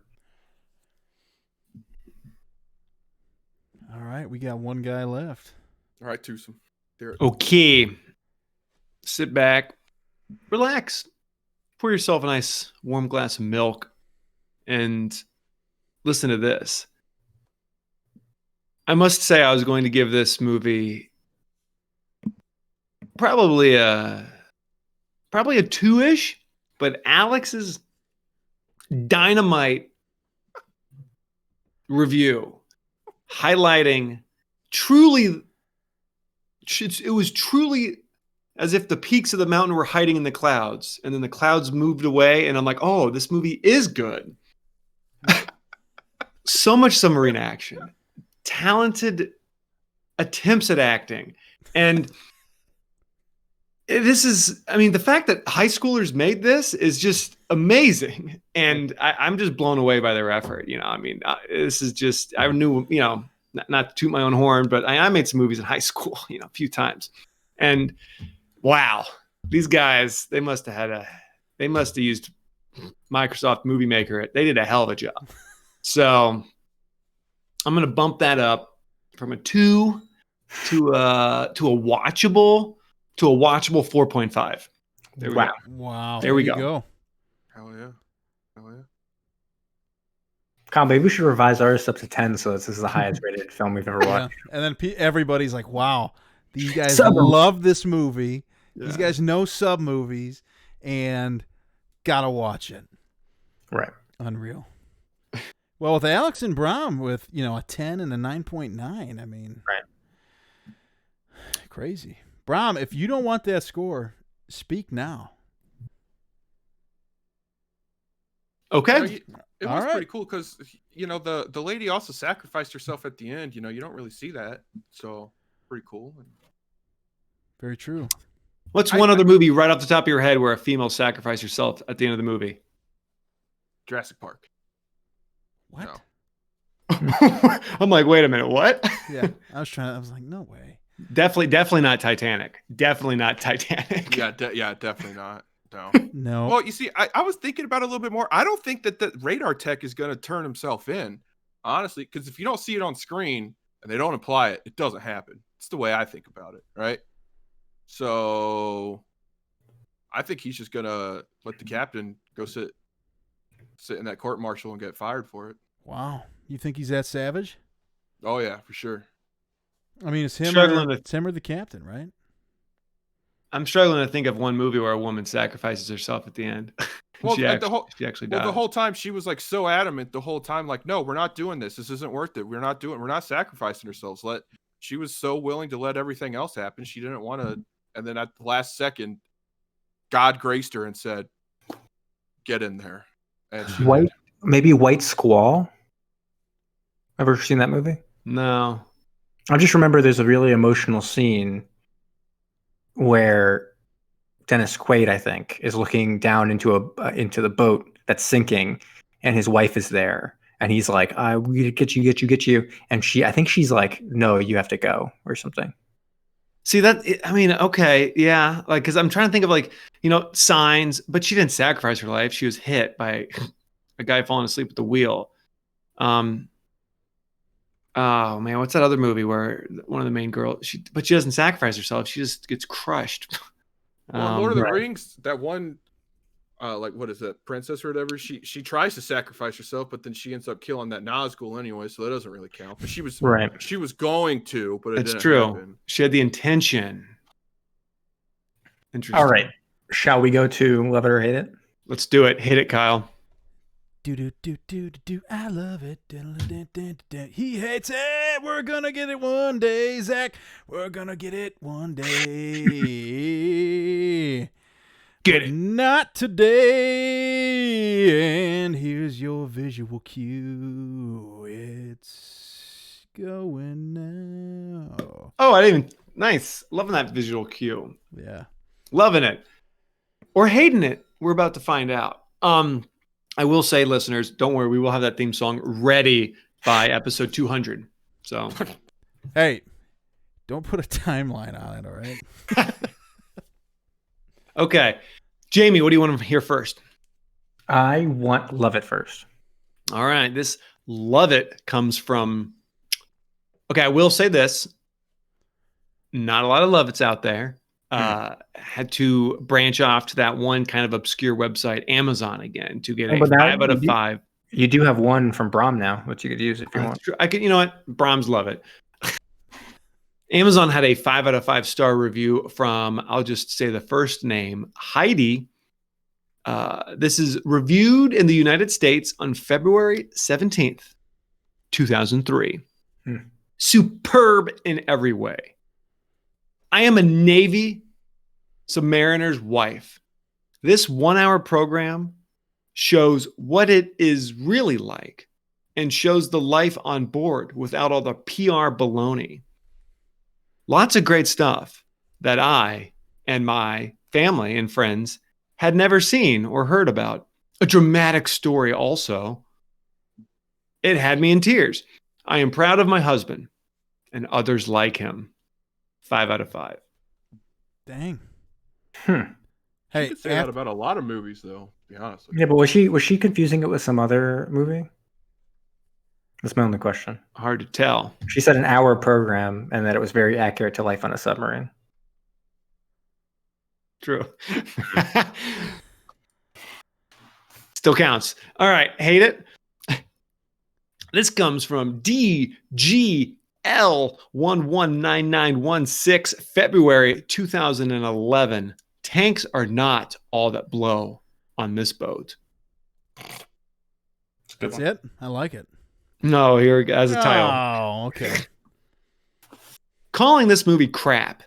All right, we got one guy left. All right, twosome. Okay, sit back, relax, pour yourself a nice warm glass of milk, and listen to this. I must say I was going to give this movie probably a 2-ish, but Alex's dynamite review highlighting it was truly as if the peaks of the mountain were hiding in the clouds, and then the clouds moved away, and I'm like, oh, this movie is good. So much submarine action. Talented attempts at acting. And the fact that high schoolers made this is just amazing. And I'm just blown away by their effort. This is just, I knew, not to toot my own horn, but I made some movies in high school, a few times. And wow, these guys, they must have used Microsoft Movie Maker. They did a hell of a job. So I'm going to bump that up from a 2 to a watchable 4.5. There we go. Wow. There we you go. Hell yeah. Hell yeah. Kyle, maybe we should revise ours up to 10, so this is the highest rated film we've ever watched. And then everybody's like, wow, these guys Submarines. love this movie. Yeah. These guys know sub movies and gotta watch it. Right. Unreal. Well, with Alex and Brom with, a 10 and a 9.9, I mean, Right. Crazy. Brom, if you don't want that score, speak now. Okay. It All was right. pretty cool because the lady also sacrificed herself at the end. You don't really see that, so pretty cool. Very true. What's one other movie right off the top of your head where a female sacrificed herself at the end of the movie? Jurassic Park. What? No. I'm like, wait a minute, what? Yeah, I was like, no way. Definitely not Titanic. Definitely not Titanic. Yeah, definitely not. No. No. Well, you see, I was thinking about it a little bit more. I don't think that the radar tech is going to turn himself in, honestly, because if you don't see it on screen and they don't apply it, it doesn't happen. It's the way I think about it, right? So I think he's just going to let the captain go sit in that court martial and get fired for it. Wow. You think he's that savage? Oh, yeah, for sure. I mean, it's him Struggling or the captain, right? I'm struggling to think of one movie where a woman sacrifices herself at the end. Well, she actually died. Well, the whole time she was like so adamant the whole time, like, no, we're not doing this. This isn't worth it. We're not sacrificing ourselves. She was so willing to let everything else happen. She didn't want to. And then at the last second, God graced her and said, get in there. And she Maybe White Squall. Ever seen that movie? No. I just remember there's a really emotional scene where Dennis Quaid, I think, is looking down into the boat that's sinking, and his wife is there, and he's like, "We get you," and I think she's like, "No, you have to go," or something. See that? I mean, okay, yeah, like because I'm trying to think of like Signs, but she didn't sacrifice her life. She was hit by a guy falling asleep at the wheel. Oh man, what's that other movie where one of the main girls? She doesn't sacrifice herself. She just gets crushed. Well, Lord of the Rings, that one, like what is that, princess or whatever? She tries to sacrifice herself, but then she ends up killing that Nazgul anyway, so that doesn't really count. But she was She was going to, but it didn't happen. She had the intention. Interesting. All right, shall we go to love it or hate it? Let's do it. Hit it, Kyle. Do. I love it. He hates it. We're gonna get it one day, Zach. We're gonna get it one day. Get it. Not today. And here's your visual cue. It's going now. Oh, I didn't even. Nice. Loving that visual cue. Yeah. Loving it. Or hating it. We're about to find out. I will say, listeners, don't worry. We will have that theme song ready by episode 200. So, hey, don't put a timeline on it, all right? Okay. Jamie, what do you want to hear first? I want love it first. All right. This love it comes from. Okay, I will say this. Not a lot of love it's out there. Had to branch off to that one kind of obscure website, Amazon, again, to get a 5 out of 5. You do have one from Brom now, which you could use if you want. I could, you know what? Brahms love it. Amazon had a 5 out of 5 star review from, I'll just say the first name, Heidi. This is reviewed in the United States on February 17th, 2003. Superb in every way. I am a Navy submariner's wife. This 1-hour program shows what it is really like and shows the life on board without all the PR baloney. Lots of great stuff that I and my family and friends had never seen or heard about. A dramatic story also. It had me in tears. I am proud of my husband and others like him. 5 out of 5. Dang. You Hey, could say that about a lot of movies, though. To be honest. Yeah, but was she confusing it with some other movie? That's my only question. Hard to tell. She said an hour program and that it was very accurate to life on a submarine. True. Still counts. All right. Hate it. This comes from DGL119916, February 2011. Tanks are not all that blow on this boat. That's it? I like it. No, here as a title. Oh, okay. Calling this movie crap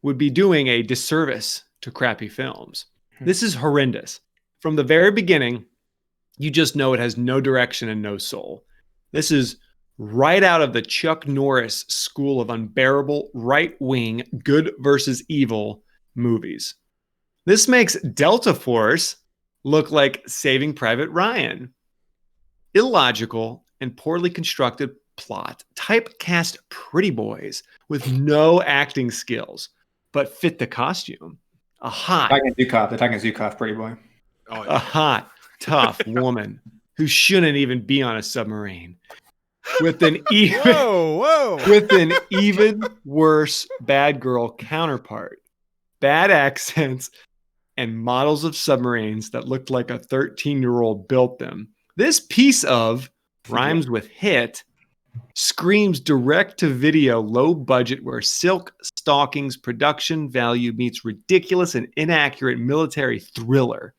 would be doing a disservice to crappy films. This is horrendous. From the very beginning, you just know it has no direction and no soul. This is right out of the Chuck Norris school of unbearable right-wing good versus evil movies. This makes Delta Force look like Saving Private Ryan. Illogical and poorly constructed plot, typecast pretty boys with no acting skills, but fit the costume. The Titan Zukov, pretty boy. Oh, a hot, tough woman who shouldn't even be on a submarine. With an even worse bad girl counterpart. Bad accents and models of submarines that looked like a 13-year-old built them. This piece of rhymes with hit screams direct-to-video low budget where Silk Stalking's production value meets ridiculous and inaccurate military thriller.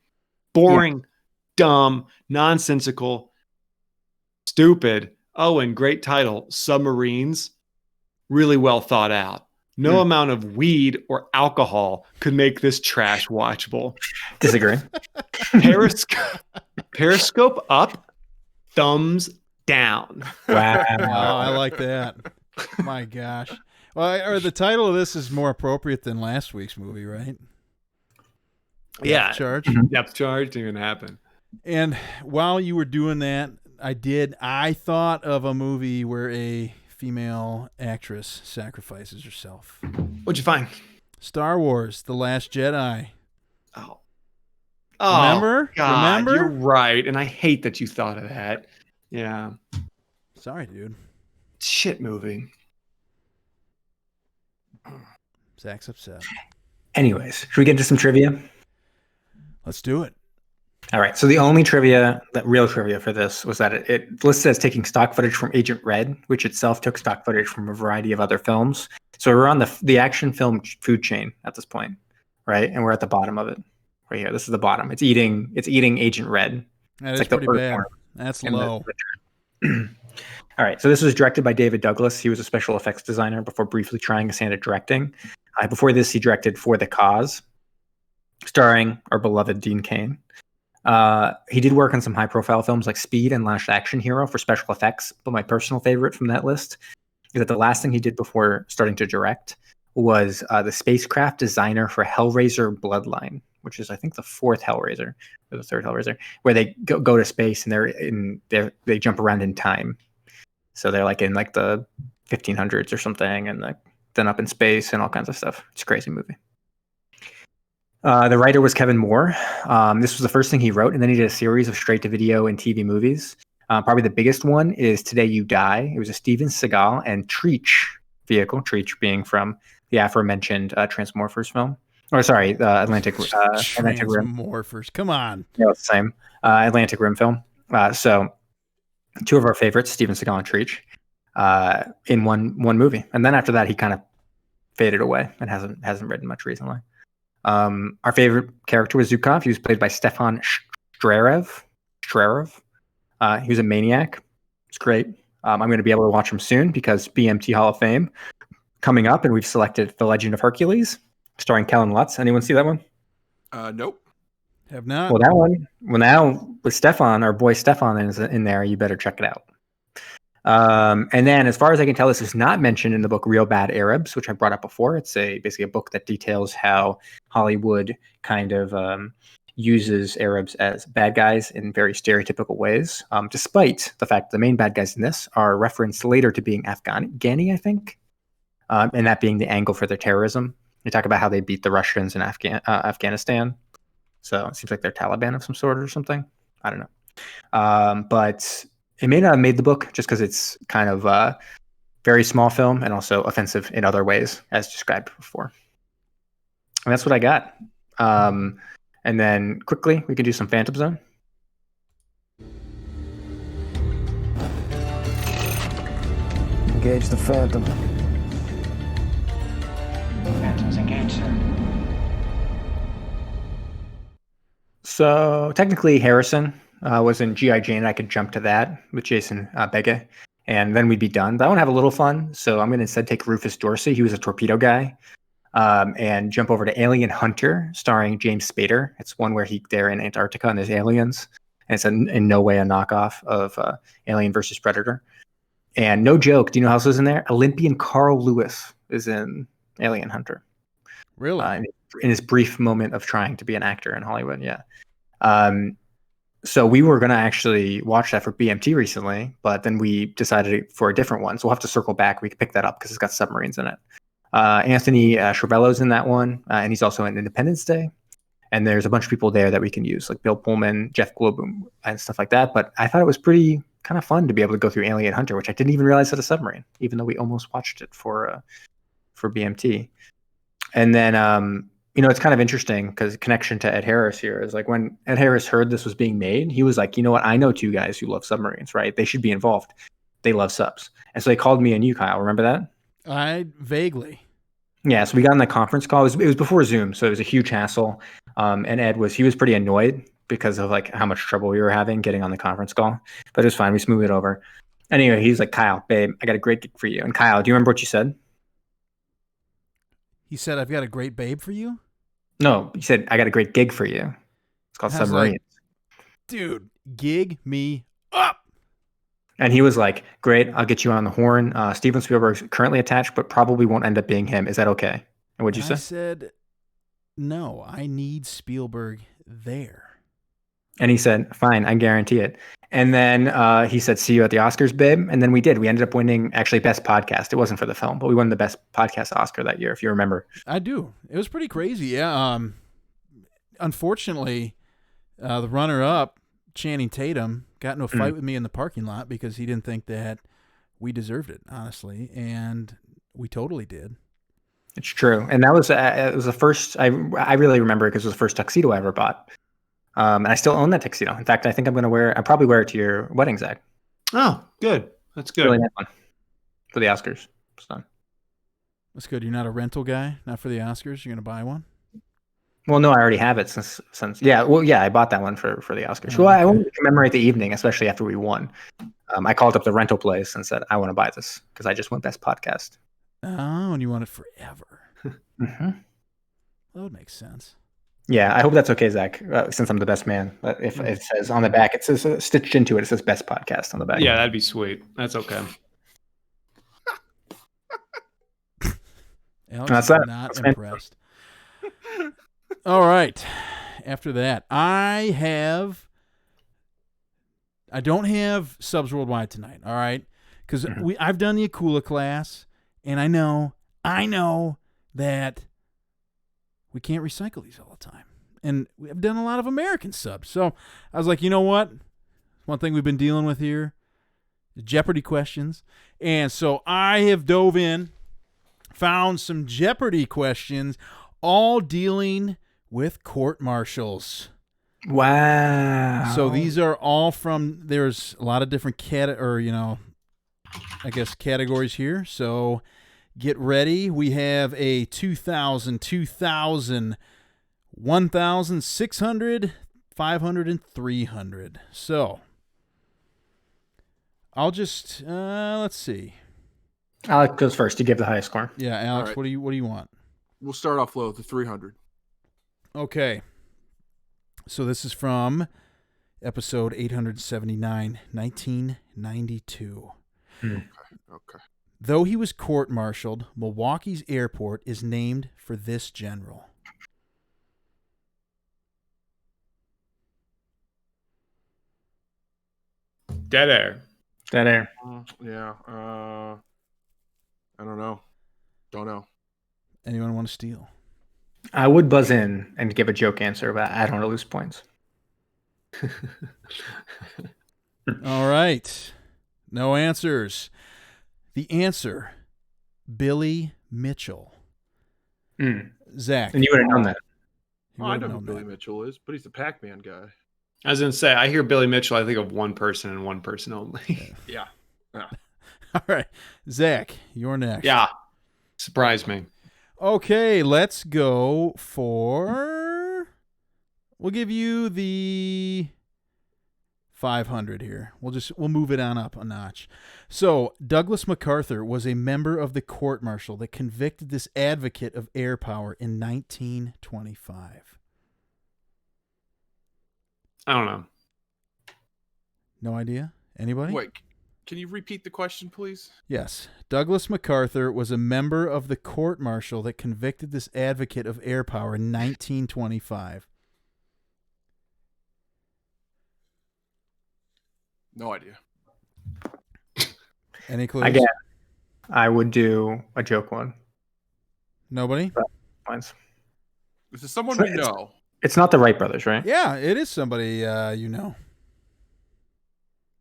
Boring, dumb, nonsensical, stupid. Oh, and great title, Submarines. Really well thought out. No amount of weed or alcohol could make this trash watchable. Disagree. Periscope up, thumbs down. Wow. I like that. My gosh. Well, the title of this is more appropriate than last week's movie, right? Yeah. Depth charge. Depth charge didn't even happen. And while you were doing that, I thought of a movie where a female actress sacrifices herself. What'd you find? Star Wars: The Last Jedi. Oh, Remember? God, you're right. And I hate that you thought of that. Yeah. Sorry, dude. Shit movie. Zach's upset. Anyways, should we get into some trivia? Let's do it. All right. So the only real trivia for this was that it listed as taking stock footage from Agent Red, which itself took stock footage from a variety of other films. So we're on the action film food chain at this point, right? And we're at the bottom of it, right here. This is the bottom. It's eating Agent Red. That is like pretty bad. That's low. All right. So this was directed by David Douglas. He was a special effects designer before briefly trying his hand at directing. Before this, he directed For the Cause, starring our beloved Dean Cain. He did work on some high-profile films like Speed and Last Action Hero for special effects, but my personal favorite from that list is that the last thing he did before starting to direct was the spacecraft designer for Hellraiser Bloodline, which is, I think, the fourth Hellraiser or the third Hellraiser, where they go to space and they jump around in time. So they're like in like the 1500s or something, and then up in space and all kinds of stuff. It's a crazy movie. The writer was Kevin Moore. This was the first thing he wrote, and then he did a series of straight-to-video and TV movies. Probably the biggest one is Today You Die. It was a Steven Seagal and Treach vehicle, Treach being from the aforementioned Transmorphers film. Or sorry, Atlantic Rim. Transmorphers, come on. Yeah, it's the same. Atlantic Rim film. So two of our favorites, Steven Seagal and Treach, in one movie. And then after that, he kind of faded away and hasn't written much recently. Our favorite character was Zukov. He was played by Stefan Strerev. He was a maniac. It's great. I'm going to be able to watch him soon because BMT Hall of Fame coming up, and we've selected The Legend of Hercules, starring Kellen Lutz. Anyone see that one? Nope. Have not. Well, that one. Well, now with Stefan, our boy Stefan is in there. You better check it out. And then, as far as I can tell, this is not mentioned in the book Real Bad Arabs, which I brought up before. It's basically a book that details how Hollywood kind of uses Arabs as bad guys in very stereotypical ways, despite the fact that the main bad guys in this are referenced later to being Afghani, I think, and that being the angle for their terrorism. They talk about how they beat the Russians in Afghanistan. So it seems like they're Taliban of some sort or something. I don't know. But It may not have made the book just because it's kind of very small film and also offensive in other ways, as described before. And that's what I got. And then quickly, we can do some Phantom Zone. Engage the Phantom. Phantoms engaged, sir. So technically, Harrison was in G.I. Jane. I could jump to that with Jason Bega, and then we'd be done. But I want to have a little fun, so I'm going to instead take Rufus Dorsey. He was a torpedo guy. And jump over to Alien Hunter, starring James Spader. It's one where they're in Antarctica and there's aliens. And it's in no way a knockoff of Alien versus Predator. And no joke, do you know who else is in there? Olympian Carl Lewis is in Alien Hunter. Really? In his brief moment of trying to be an actor in Hollywood, yeah. So we were going to actually watch that for BMT recently, but then we decided for a different one. So we'll have to circle back. We can pick that up because it's got submarines in it. Anthony Schiavello's in that one, and he's also in Independence Day. And there's a bunch of people there that we can use, like Bill Pullman, Jeff Goldblum, and stuff like that. But I thought it was pretty kind of fun to be able to go through Alien Hunter, which I didn't even realize had a submarine, even though we almost watched it for BMT. And then, it's kind of interesting because connection to Ed Harris here is like when Ed Harris heard this was being made, he was like, you know what? I know two guys who love submarines, right? They should be involved. They love subs. And so they called me and you, Kyle. Remember that? I vaguely. Yeah, so we got on the conference call. It was before Zoom, so it was a huge hassle. And Ed was pretty annoyed because of like how much trouble we were having getting on the conference call. But it was fine. We smoothed it over. Anyway, he's like, Kyle, babe, I got a great gig for you. And Kyle, do you remember what you said? He said, I've got a great babe for you? No, he said, I got a great gig for you. It's called Submarines. Like, dude, gig me up. And he was like, great, I'll get you on the horn. Steven Spielberg's currently attached, but probably won't end up being him. Is that okay? And what'd you say? I said, no, I need Spielberg there. And he said, fine, I guarantee it. And then he said, see you at the Oscars, babe. And then we did. We ended up winning actually Best Podcast. It wasn't for the film, but we won the Best Podcast Oscar that year, if you remember. I do. It was pretty crazy, yeah. Unfortunately, the runner-up, Channing Tatum, got into a fight with me in the parking lot because he didn't think that we deserved it, honestly, and we totally did. It's true, and that was it was the first. I really remember it because it was the first tuxedo I ever bought, and I still own that tuxedo. In fact, I think I'll probably wear it to your wedding, Zach. Oh, good. That's good. Really nice one for the Oscars. So. That's good. You're not a rental guy, not for the Oscars. You're gonna buy one. Well, no, I already have it since yeah. Well, yeah, I bought that one for the Oscars. Well, I wanted to commemorate the evening, especially after we won. I called up the rental place and said, I want to buy this because I just won Best Podcast. Oh, and you want it forever. Mm-hmm. That would make sense. Yeah, I hope that's okay, Zach, since I'm the best man. But if it says on the back, it says stitched into it, it says Best Podcast on the back. Yeah, that'd be sweet. That's okay. Alex That's is that. not That's impressed. All right. After that, I don't have Subs Worldwide tonight, all right? Because I've done the Akula class, and I know that we can't recycle these all the time. And we've done a lot of American subs. So I was like, you know what? One thing we've been dealing with here is Jeopardy questions. And so I have dove in, found some Jeopardy questions, all dealing with court-martials. Wow. So these are all from, there's a lot of different categories here. So get ready. We have a 2,000, 2,000, 1,600, 500, and 300. So I'll just, let's see. Alex goes first. You give the highest score. Yeah, Alex, right. what do you want? We'll start off low, the 300. Okay. So this is from episode 879, 1992. Okay. Though he was court-martialed, Milwaukee's airport is named for this general. Dead air. Dead air. Yeah. I don't know. Don't know. Anyone want to steal? I would buzz in and give a joke answer, but I don't want to lose points. All right. No answers. The answer, Billy Mitchell. Zach. And you would have known that. you Oh, I would know have who known Billy that. Mitchell is, but he's the Pac-Man guy. I was going to say, I hear Billy Mitchell, I think of one person and one person only. Yeah. All right. Zach, you're next. Yeah. Surprised me. Okay, let's go for... We'll give you the 500 here. We'll move it on up a notch. So, Douglas MacArthur was a member of the court-martial that convicted this advocate of air power in 1925. I don't know. No idea? Anybody? Wait, can you repeat the question, please? Yes. Douglas MacArthur was a member of the court-martial that convicted this advocate of air power in 1925. No idea. Any clues? Again, I would do a joke one. Nobody? Mine's- This is someone we know. It's not the Wright brothers, right? Yeah, it is somebody you know.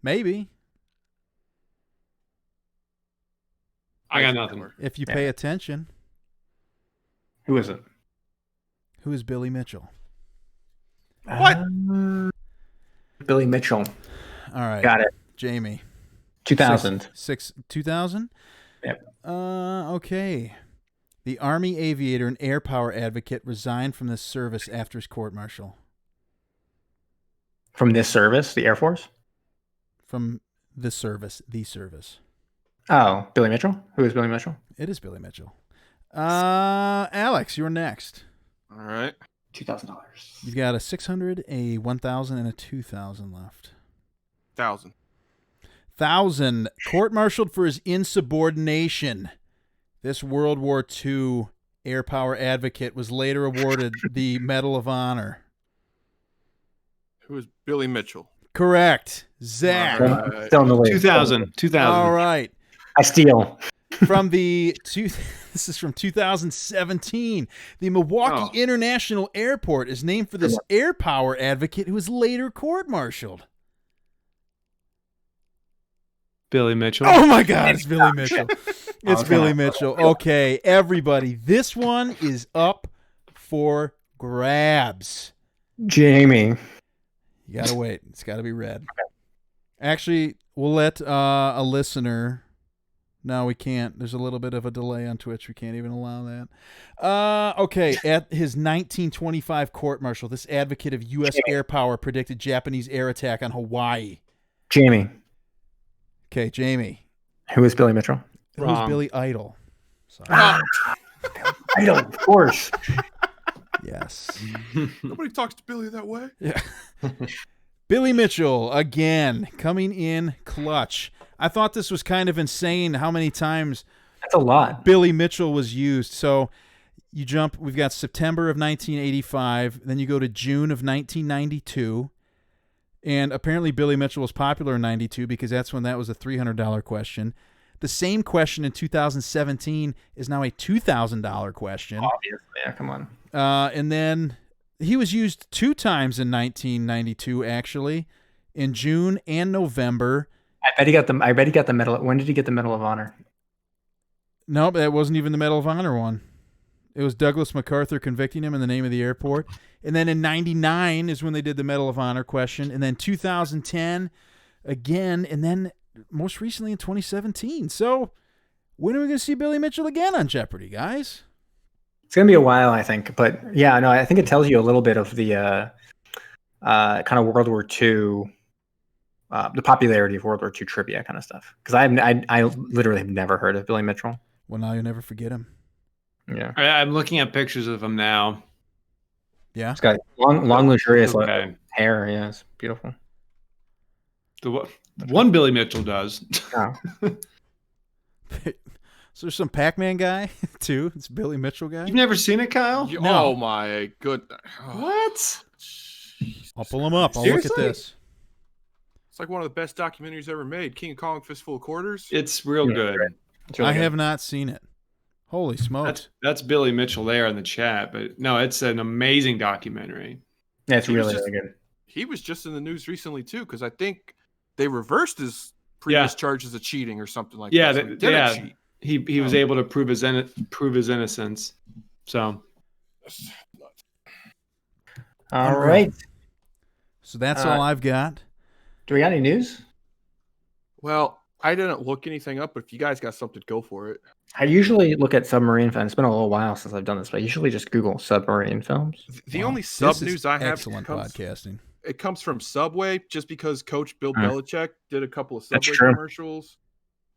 Maybe. I got nothing. If you pay attention. Who is it? Who is Billy Mitchell? What? Billy Mitchell. All right. Got it. Jamie. 2000. 2000? Yep. Okay. The Army aviator and air power advocate resigned from the service after his court-martial. From this service, the Air Force? From the service. Oh, Billy Mitchell? Who is Billy Mitchell? It is Billy Mitchell. Alex, you're next. All right. $2,000. You've got a 600, a 1,000, and a 2,000 left. 1,000. 1,000. Court-martialed for his insubordination. This World War II air power advocate was later awarded the Medal of Honor. Who is Billy Mitchell? Correct. Zach. All right. Still in the lead. 2000. All right. I steal. From this is from 2017. The Milwaukee International Airport is named for this air power advocate who was later court-martialed. Billy Mitchell. Oh my God, it's Billy Mitchell. It's Billy Mitchell. Okay, everybody, this one is up for grabs. Jamie. You gotta wait. It's gotta be read. Actually, we'll let a listener. No, we can't. There's a little bit of a delay on Twitch. We can't even allow that. Okay, at his 1925 court-martial, this advocate of U.S. air power predicted Japanese air attack on Hawaii. Jamie. Okay, Jamie. Who is Billy Mitchell? Who's Billy Idol? Sorry. I don't, of course. Yes. Nobody talks to Billy that way. Yeah. Billy Mitchell, again, coming in clutch. I thought this was kind of insane how many times That's a lot. Billy Mitchell was used. So you jump, we've got September of 1985, then you go to June of 1992, and apparently Billy Mitchell was popular in 92 because that's when that was a $300 question. The same question in 2017 is now a $2,000 question. Obviously, yeah, come on. And then he was used 2 times in 1992, actually, in June and November. I bet he got the medal. When did he get the Medal of Honor? Nope, that wasn't even the Medal of Honor one. It was Douglas MacArthur convicting him in the name of the airport. And then in 99 is when they did the Medal of Honor question. And then 2010 again. And then most recently in 2017. So when are we going to see Billy Mitchell again on Jeopardy, guys? It's going to be a while, I think. But yeah, no, I think it tells you a little bit of the kind of World War II, the popularity of World War II trivia kind of stuff. Because I literally have never heard of Billy Mitchell. Well, now you'll never forget him. Yeah. I'm looking at pictures of him now. Yeah. It's got long luxurious Okay. hair. Yeah, it's beautiful. The one Billy Mitchell does. Oh. So there's some Pac-Man guy, too. It's Billy Mitchell guy. You've never seen it, Kyle? No. Oh my goodness. What? I'll pull him up. I'll Seriously? look at this. It's like one of the best documentaries ever made. King Kong Fistful of Quarters. It's real good. It's really I good. have not seen it. Holy smokes. That's Billy Mitchell there in the chat, but no, it's an amazing documentary. Yeah, it's He was really, just- really good. He was just in the news recently too, because I think they reversed his previous charges of cheating or something like Yeah, that. So he didn't cheat. he was able to prove his innocence. So, All right. So that's all I've got. Do we got any news? Well, I didn't look anything up, but if you guys got something, go for it. I usually look at submarine films. It's been a little while since I've done this, but I usually just Google submarine films. The only sub This is news I have excellent podcasting. It comes from Subway, just because Coach Bill Belichick did a couple of That's Subway true. commercials.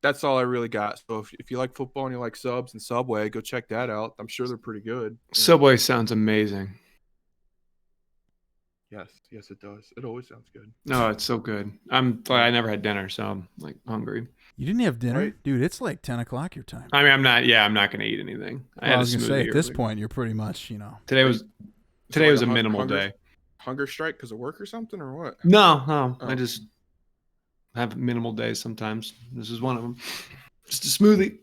That's all I really got. So if you like football and you like subs and Subway, go check that out. I'm sure they're pretty good. Subway sounds amazing. Yes, it does. It always sounds good. No, it's so good. I never had dinner, so I'm like hungry. You didn't have dinner? Right. Dude, it's like 10 o'clock your time. I mean, I'm not going to eat anything. I was going to say, at this earlier. point, you're pretty much, Today was like a minimal day. Hunger strike because of work or something, or what? No, Oh. I just have minimal days sometimes. This is one of them. Just a smoothie.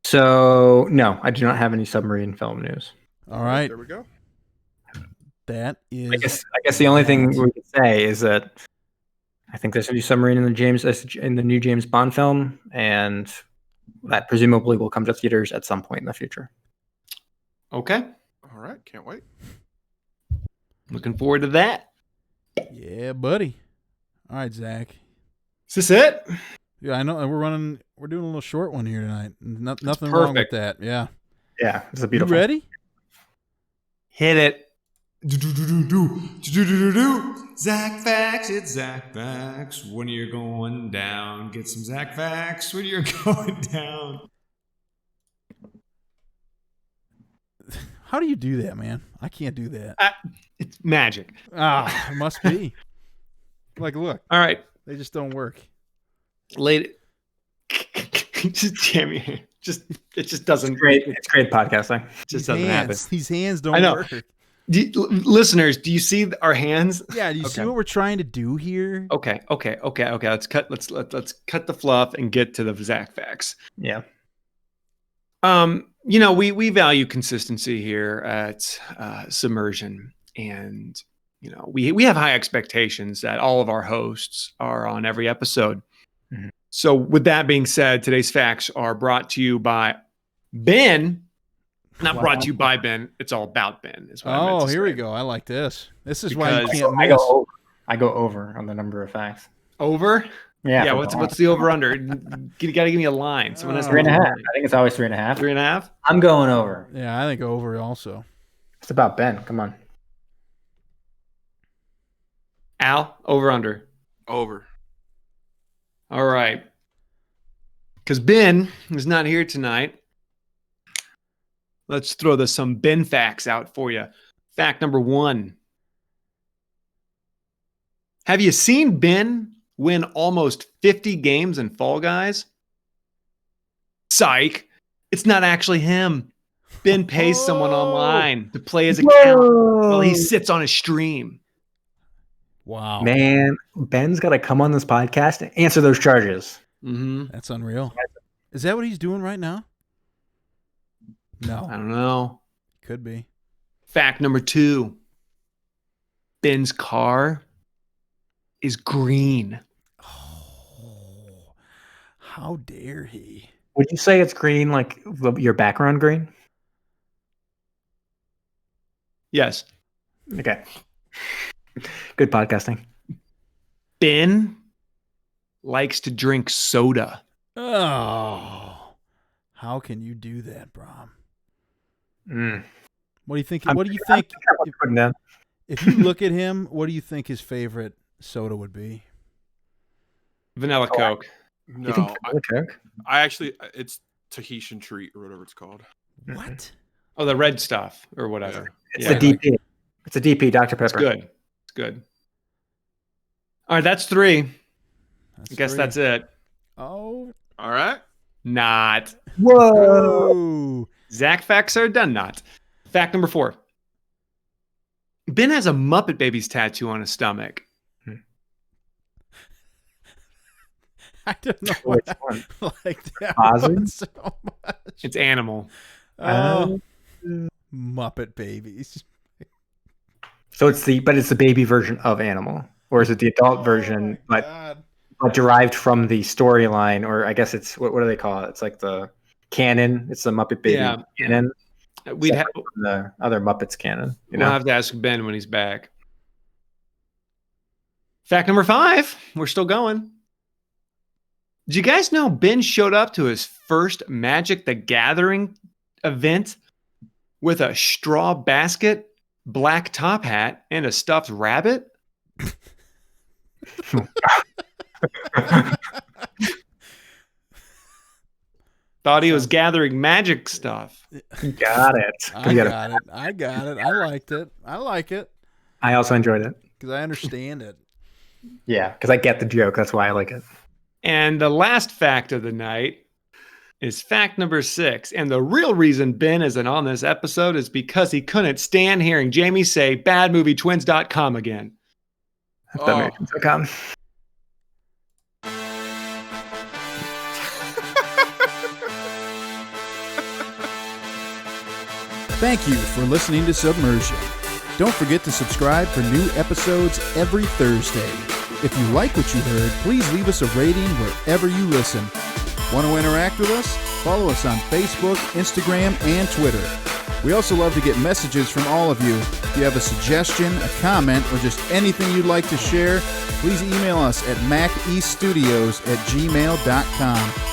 So, no, I do not have any submarine film news. All right. There we go. That is. I guess the only thing we could say is that I think there's a new submarine in the new James Bond film, and that presumably will come to theaters at some point in the future. Okay. All right, can't wait. Looking forward to that. Yeah, buddy. All right, Zach. Is this it? Yeah, I know we're doing a little short one here tonight. Nothing wrong with perfect. that. Yeah. Yeah, it's a You beautiful. ready? Hit it. Zach Facts, it's Zach Facts. When you're going down, get some Zach Facts when you're going down. How do you do that, man? I can't do that. It's magic. It must be. Like, look, All right. they just don't work. Late. Just jam your hand. It just doesn't. It's great podcasting. It just doesn't happen. These hands don't I know. work. Listeners, do you see our hands? Yeah, do you see Okay. what we're trying to do here? Okay. Let's cut the fluff and get to the Zach Facts. Yeah. We value consistency here at Submersion, and we have high expectations that all of our hosts are on every episode. Mhm. So, with that being said, today's facts are brought to you by Ben. Not brought to you by Ben. It's all about Ben. Is what I meant Oh, to here we say. go. I like this. This is why you Because can't I miss. go over on the number of facts. Over. Yeah. Yeah. What's the over under? You got to give me a line. Someone has to 3.5? give me a I line. think it's always 3.5. 3.5. I'm going over. Yeah, I think over also. It's about Ben. Come on. Al, over under. Over. All right. Because Ben is not here tonight. Let's throw some Ben facts out for you. Fact number 1. Have you seen Ben win almost 50 games in Fall Guys? Psych. It's not actually him. Ben pays someone online to play his account while he sits on his stream. Wow. Man, Ben's got to come on this podcast and answer those charges. Mm-hmm. That's unreal. Is that what he's doing right now? I No, don't know. could be. Fact number 2. Ben's car is green. Oh, how dare he? Would you say it's green, like your background green? Yes. Okay. Good podcasting. Ben likes to drink soda. Oh, how can you do that, Brom? Mm. What do you think? I'm- What do you think? I'm putting down. If you look at him, what do you think his favorite soda would be? Vanilla Coke. No, You think vanilla Coke? I actually, it's Tahitian treat or whatever it's called. What? Oh, the red stuff or whatever. It's Yeah, a DP. It's a DP, Dr. Pepper. It's good. It's good. All right, that's 3. That's I guess 3. that's it. Oh. All right. Not. Whoa. Zach facts are done not. Fact number 4. Ben has a Muppet Babies tattoo on his stomach. I don't know why Which I one? like that Ozzy? one so much. It's animal. Oh, Muppet Babies. So it's the baby version of Animal. or is it the adult version, but derived from the storyline, or I guess it's what do they call it? It's like the canon. It's the Muppet Baby canon. We'd have the other Muppets canon. We'll have to ask Ben when he's back. Fact number 5. We're still going. Did you guys know Ben showed up to his first Magic the Gathering event with a straw basket, black top hat, and a stuffed rabbit? Thought he was gathering magic stuff. Got it. I got it. I liked it. I like it. I also enjoyed it. Because I understand it. Yeah, because I get the joke. That's why I like it. And the last fact of the night is fact number 6. And the real reason Ben isn't on this episode is because he couldn't stand hearing Jamie say badmovietwins.com again. Badmovietwins.com. Thank you for listening to Submersion. Don't forget to subscribe for new episodes every Thursday. If you like what you heard, please leave us a rating wherever you listen. Want to interact with us? Follow us on Facebook, Instagram, and Twitter. We also love to get messages from all of you. If you have a suggestion, a comment, or just anything you'd like to share, please email us at macestudios@gmail.com.